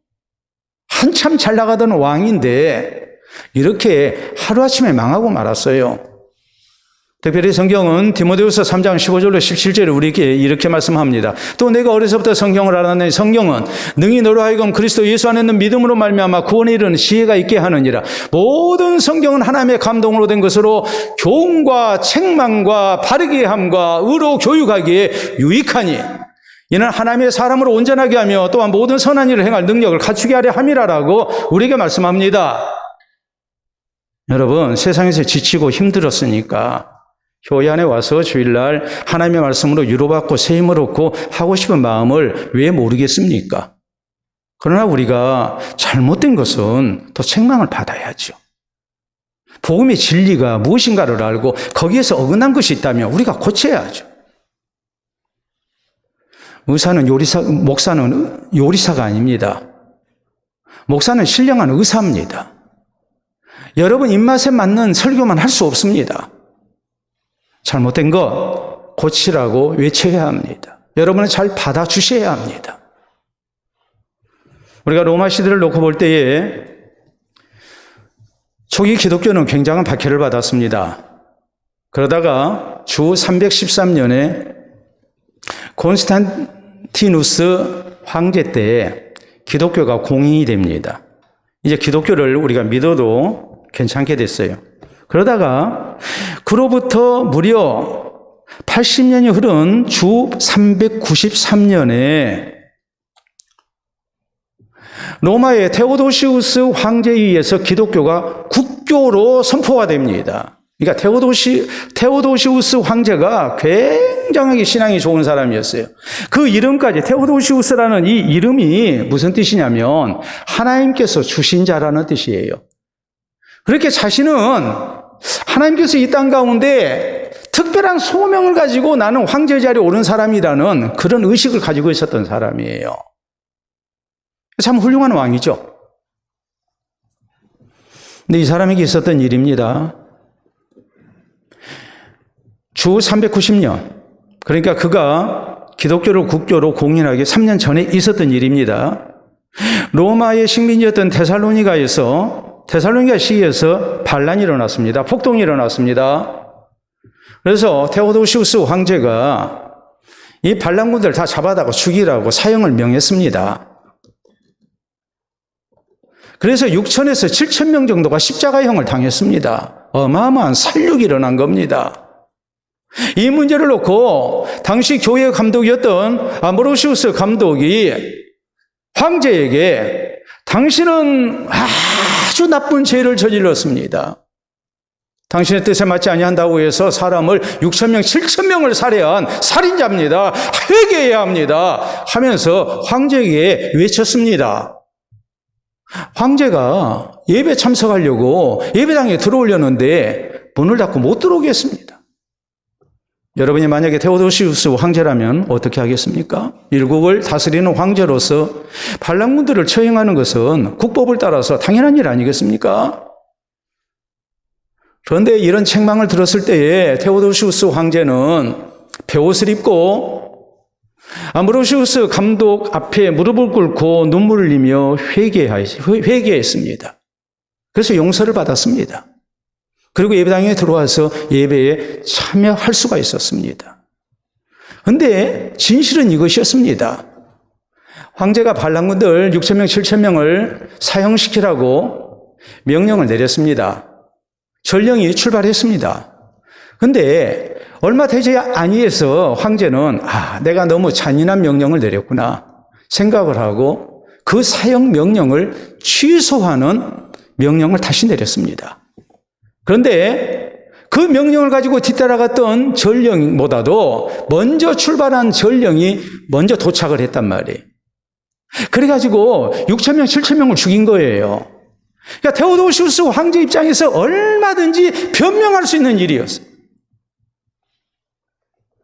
한참 잘 나가던 왕인데 이렇게 하루아침에 망하고 말았어요. 특별히 성경은 디모데후서 3장 15절로 17절에 우리에게 이렇게 말씀합니다. 또 내가 어려서부터 성경을 알았나니 성경은 능히 너로 하여금 그리스도 예수 안에 있는 믿음으로 말미암아 구원에 이르는 지혜가 있게 하느니라. 모든 성경은 하나님의 감동으로 된 것으로 교훈과 책망과 바르게 함과 의로 교육하기에 유익하니 이는 하나님의 사람으로 온전하게 하며 또한 모든 선한 일을 행할 능력을 갖추게 하려 함이라라고 우리에게 말씀합니다. 여러분, 세상에서 지치고 힘들었으니까 교회 안에 와서 주일날 하나님의 말씀으로 위로받고 세임을 얻고 하고 싶은 마음을 왜 모르겠습니까? 그러나 우리가 잘못된 것은 또 책망을 받아야죠. 복음의 진리가 무엇인가를 알고 거기에서 어긋난 것이 있다면 우리가 고쳐야죠. 목사는 요리사가 아닙니다. 목사는 신령한 의사입니다. 여러분 입맛에 맞는 설교만 할 수 없습니다. 잘못된 것 고치라고 외쳐야 합니다. 여러분은 잘 받아주셔야 합니다. 우리가 로마 시대를 놓고 볼 때에 초기 기독교는 굉장한 박해를 받았습니다. 그러다가 주 313년에 콘스탄티누스 황제 때 기독교가 공인이 됩니다. 이제 기독교를 우리가 믿어도 괜찮게 됐어요. 그러다가 그로부터 무려 80년이 흐른 주 393년에 로마의 테오도시우스 황제에 의해서 기독교가 국교로 선포가 됩니다. 그러니까 테오도시우스 황제가 굉장하게 신앙이 좋은 사람이었어요. 그 이름까지 테오도시우스라는 이 이름이 무슨 뜻이냐면 하나님께서 주신 자라는 뜻이에요. 그렇게 자신은 하나님께서 이 땅 가운데 특별한 소명을 가지고 나는 황제 자리에 오른 사람이라는 그런 의식을 가지고 있었던 사람이에요. 참 훌륭한 왕이죠. 근데 이 사람에게 있었던 일입니다. 주 390년, 그러니까 그가 기독교를 국교로 공인하기 3년 전에 있었던 일입니다. 로마의 식민지였던 테살로니가 시에서 반란이 일어났습니다. 폭동이 일어났습니다. 그래서 테오도시우스 황제가 이 반란군들 다 잡아다가 죽이라고 사형을 명했습니다. 그래서 6천에서 7천 명 정도가 십자가형을 당했습니다. 어마어마한 살육이 일어난 겁니다. 이 문제를 놓고 당시 교회 감독이었던 아모로시우스 감독이 황제에게 당신은 아주 나쁜 죄를 저질렀습니다. 당신의 뜻에 맞지 아니한다고 해서 사람을 6천 명, 7천 명을 살해한 살인자입니다. 회개해야 합니다. 하면서 황제에게 외쳤습니다. 황제가 예배 참석하려고 예배당에 들어오려는데 문을 닫고 못 들어오게 했습니다. 여러분이 만약에 테오도시우스 황제라면 어떻게 하겠습니까? 일국을 다스리는 황제로서 반란군들을 처형하는 것은 국법을 따라서 당연한 일 아니겠습니까? 그런데 이런 책망을 들었을 때에 테오도시우스 황제는 베옷을 입고 아므로시우스 감독 앞에 무릎을 꿇고 눈물을 흘리며 회개했습니다. 그래서 용서를 받았습니다. 그리고 예배당에 들어와서 예배에 참여할 수가 있었습니다. 그런데 진실은 이것이었습니다. 황제가 반란군들 6,000명, 7,000명을 사형시키라고 명령을 내렸습니다. 전령이 출발했습니다. 그런데 얼마 되지 아니해서 황제는 내가 너무 잔인한 명령을 내렸구나 생각을 하고 그 사형 명령을 취소하는 명령을 다시 내렸습니다. 그런데 그 명령을 가지고 뒤따라갔던 전령보다도 먼저 출발한 전령이 먼저 도착을 했단 말이에요. 그래가지고 6,000명, 7,000명을 죽인 거예요. 그러니까 테오도시우스 황제 입장에서 얼마든지 변명할 수 있는 일이었어요.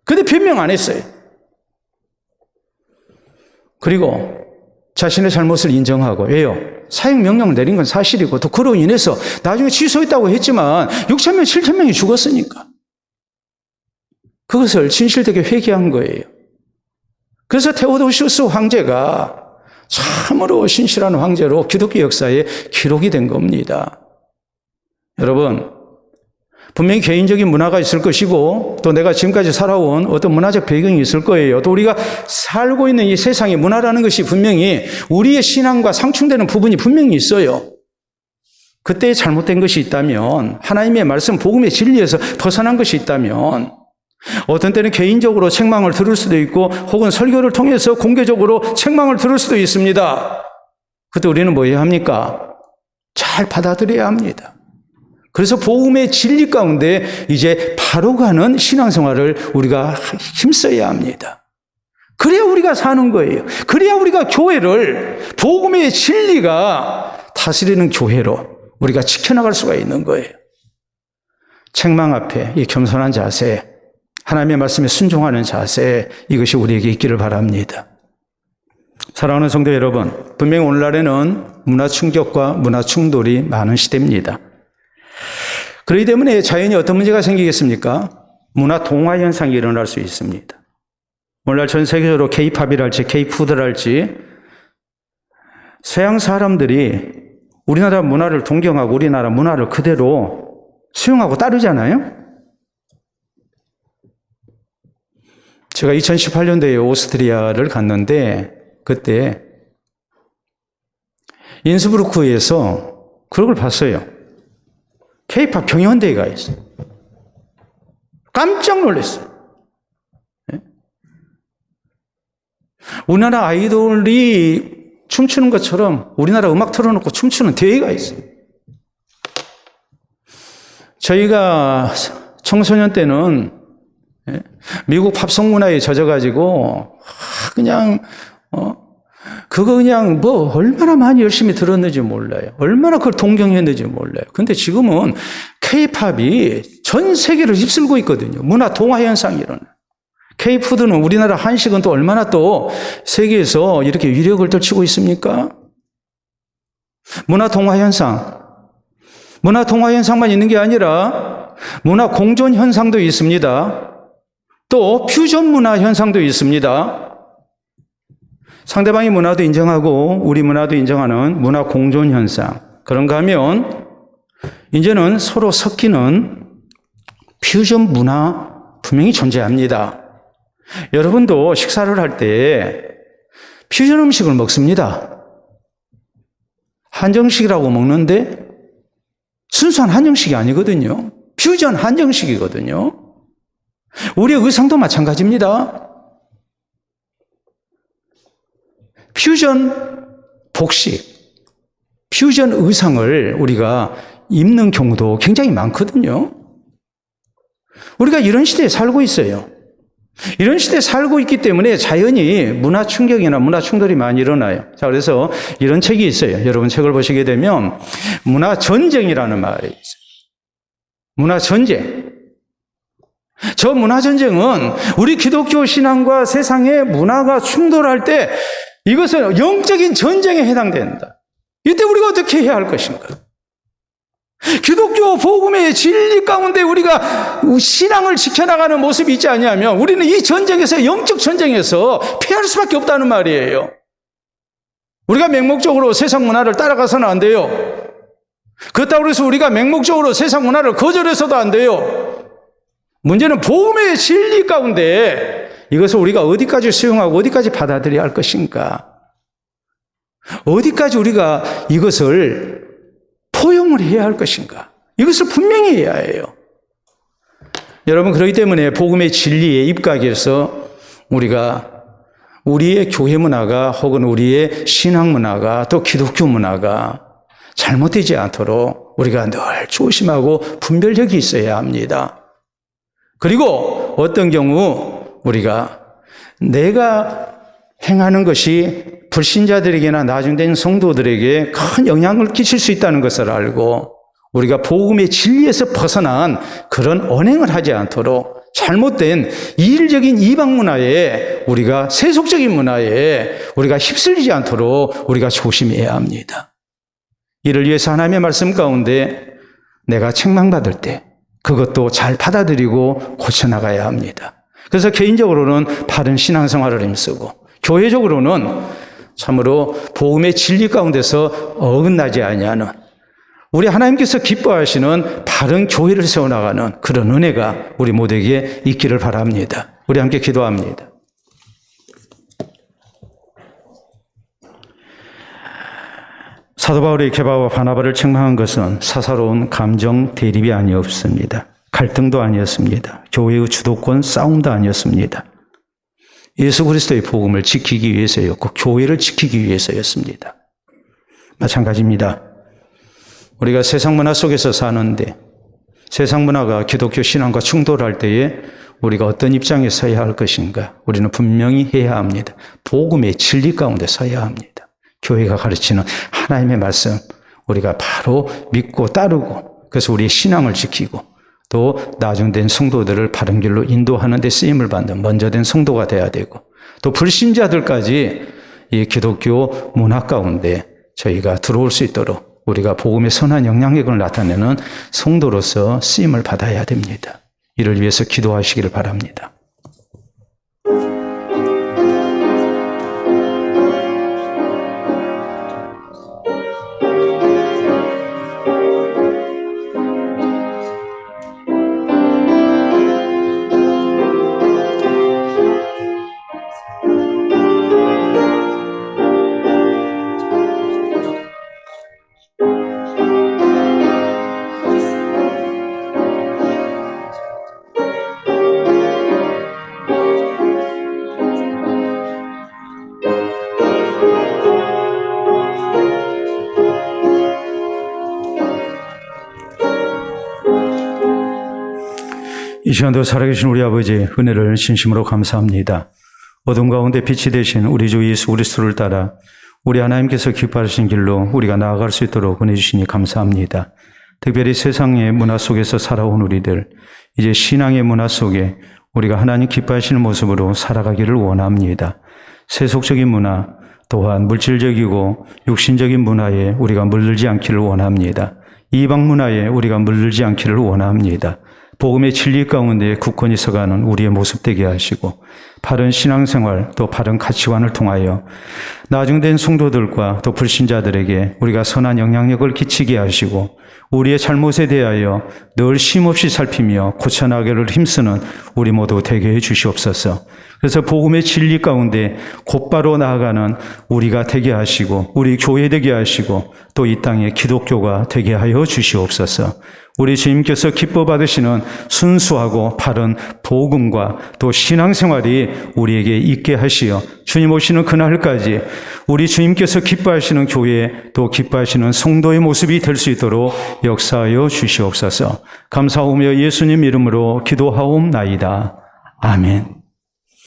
근데 변명 안 했어요. 그리고 자신의 잘못을 인정하고, 왜요? 사형 명령을 내린 건 사실이고 또 그로 인해서 나중에 취소했다고 했지만 6,000명, 7,000명이 죽었으니까 그것을 진실되게 회개한 거예요. 그래서 테오도시우스 황제가 참으로 신실한 황제로 기독교 역사에 기록이 된 겁니다. 여러분, 분명히 개인적인 문화가 있을 것이고 또 내가 지금까지 살아온 어떤 문화적 배경이 있을 거예요. 또 우리가 살고 있는 이 세상의 문화라는 것이 분명히 우리의 신앙과 상충되는 부분이 분명히 있어요. 그때 잘못된 것이 있다면, 하나님의 말씀, 복음의 진리에서 벗어난 것이 있다면 어떤 때는 개인적으로 책망을 들을 수도 있고 혹은 설교를 통해서 공개적으로 책망을 들을 수도 있습니다. 그때 우리는 뭐 해야 합니까? 잘 받아들여야 합니다. 그래서 복음의 진리 가운데 이제 바로 가는 신앙생활을 우리가 힘써야 합니다. 그래야 우리가 사는 거예요. 그래야 우리가 교회를 복음의 진리가 다스리는 교회로 우리가 지켜나갈 수가 있는 거예요. 책망 앞에 이 겸손한 자세, 하나님의 말씀에 순종하는 자세, 이것이 우리에게 있기를 바랍니다. 사랑하는 성도 여러분, 분명히 오늘날에는 문화 충격과 문화 충돌이 많은 시대입니다. 그렇기 때문에 자연히 어떤 문제가 생기겠습니까? 문화 동화 현상이 일어날 수 있습니다. 오늘날 전 세계적으로 K-팝이랄지 K-푸드랄지 서양 사람들이 우리나라 문화를 동경하고 우리나라 문화를 그대로 수용하고 따르잖아요. 제가 2018년도에 오스트리아를 갔는데 그때 인스부르크에서 그런 걸 봤어요. K-팝 경연대회가 있어요. 깜짝 놀랐어요. 우리나라 아이돌이 춤추는 것처럼 우리나라 음악 틀어놓고 춤추는 대회가 있어요. 저희가 청소년 때는 미국 팝송 문화에 젖어가지고 그거 그냥 뭐 얼마나 많이 열심히 들었는지 몰라요. 얼마나 그걸 동경했는지 몰라요. 근데 지금은 K-팝이 전 세계를 휩쓸고 있거든요. 문화 동화 현상이 일어나요. K-푸드는 우리나라 한식은 또 얼마나 또 세계에서 이렇게 위력을 떨치고 있습니까? 문화 동화 현상만 있는 게 아니라 문화 공존 현상도 있습니다. 또 퓨전 문화 현상도 있습니다. 상대방의 문화도 인정하고 우리 문화도 인정하는 문화 공존 현상. 그런가 하면 이제는 서로 섞이는 퓨전 문화 분명히 존재합니다. 여러분도 식사를 할 때 퓨전 음식을 먹습니다. 한정식이라고 먹는데 순수한 한정식이 아니거든요. 퓨전 한정식이거든요. 우리의 의상도 마찬가지입니다. 퓨전 복식, 퓨전 의상을 우리가 입는 경우도 굉장히 많거든요. 우리가 이런 시대에 살고 있어요. 이런 시대에 살고 있기 때문에 자연히 문화 충격이나 문화 충돌이 많이 일어나요. 자, 그래서 이런 책이 있어요. 여러분 책을 보시게 되면 문화 전쟁이라는 말이 있어요. 문화 전쟁. 저 문화 전쟁은 우리 기독교 신앙과 세상의 문화가 충돌할 때 이것은 영적인 전쟁에 해당된다. 이때 우리가 어떻게 해야 할 것인가? 기독교 복음의 진리 가운데 우리가 신앙을 지켜나가는 모습이 있지 않냐면 우리는 이 전쟁에서, 영적 전쟁에서 피할 수밖에 없다는 말이에요. 우리가 맹목적으로 세상 문화를 따라가서는 안 돼요. 그렇다고 해서 우리가 맹목적으로 세상 문화를 거절해서도 안 돼요. 문제는 복음의 진리 가운데 이것을 우리가 어디까지 수용하고 어디까지 받아들여야 할 것인가? 어디까지 우리가 이것을 포용을 해야 할 것인가? 이것을 분명히 해야 해요. 여러분, 그렇기 때문에 복음의 진리에 입각해서 우리가 우리의 교회 문화가 혹은 우리의 신앙 문화가 또 기독교 문화가 잘못되지 않도록 우리가 늘 조심하고 분별력이 있어야 합니다. 그리고 어떤 경우 우리가 내가 행하는 것이 불신자들에게나 나중된 성도들에게 큰 영향을 끼칠 수 있다는 것을 알고 우리가 복음의 진리에서 벗어난 그런 언행을 하지 않도록 잘못된 이질적인 이방 문화에 우리가 세속적인 문화에 우리가 휩쓸리지 않도록 우리가 조심해야 합니다. 이를 위해서 하나님의 말씀 가운데 내가 책망받을 때 그것도 잘 받아들이고 고쳐나가야 합니다. 그래서 개인적으로는 바른 신앙생활을 힘쓰고 교회적으로는 참으로 복음의 진리 가운데서 어긋나지 아니하는 우리 하나님께서 기뻐하시는 바른 교회를 세워나가는 그런 은혜가 우리 모두에게 있기를 바랍니다. 우리 함께 기도합니다. 사도 바울이 게바와 바나바를 책망한 것은 사사로운 감정 대립이 아니었습니다. 갈등도 아니었습니다. 교회의 주도권 싸움도 아니었습니다. 예수 그리스도의 복음을 지키기 위해서였고 교회를 지키기 위해서였습니다. 마찬가지입니다. 우리가 세상 문화 속에서 사는데 세상 문화가 기독교 신앙과 충돌할 때에 우리가 어떤 입장에 서야 할 것인가? 우리는 분명히 해야 합니다. 복음의 진리 가운데 서야 합니다. 교회가 가르치는 하나님의 말씀 우리가 바로 믿고 따르고 그래서 우리의 신앙을 지키고 또 나중된 성도들을 바른 길로 인도하는 데 쓰임을 받는 먼저된 성도가 돼야 되고 또 불신자들까지 이 기독교 문화 가운데 저희가 들어올 수 있도록 우리가 복음의 선한 영향력을 나타내는 성도로서 쓰임을 받아야 됩니다. 이를 위해서 기도하시기를 바랍니다. 이 시간도 살아계신 우리 아버지 은혜를 진심으로 감사합니다. 어둠 가운데 빛이 되신 우리 주 예수 그리스도를 따라 우리 하나님께서 기뻐하신 길로 우리가 나아갈 수 있도록 은혜 주시니 감사합니다. 특별히 세상의 문화 속에서 살아온 우리들, 이제 신앙의 문화 속에 우리가 하나님 기뻐하시는 모습으로 살아가기를 원합니다. 세속적인 문화, 또한 물질적이고 육신적인 문화에 우리가 물들지 않기를 원합니다. 이방 문화에 우리가 물들지 않기를 원합니다. 복음의 진리 가운데 굳건히 서가는 우리의 모습 되게 하시고 바른 신앙생활 또 바른 가치관을 통하여 나중된 성도들과 또 불신자들에게 우리가 선한 영향력을 끼치게 하시고 우리의 잘못에 대하여 늘 쉼없이 살피며 고쳐나가기를 힘쓰는 우리 모두 되게 해 주시옵소서. 그래서 복음의 진리 가운데 곧바로 나아가는 우리가 되게 하시고 우리 교회 되게 하시고 또 이 땅에 기독교가 되게 하여 주시옵소서. 우리 주님께서 기뻐 받으시는 순수하고 바른 복음과 또 신앙생활이 우리에게 있게 하시어 주님 오시는 그날까지 우리 주님께서 기뻐하시는 교회 또 기뻐하시는 성도의 모습이 될 수 있도록 역사하여 주시옵소서. 감사하며 예수님 이름으로 기도하옵나이다. 아멘.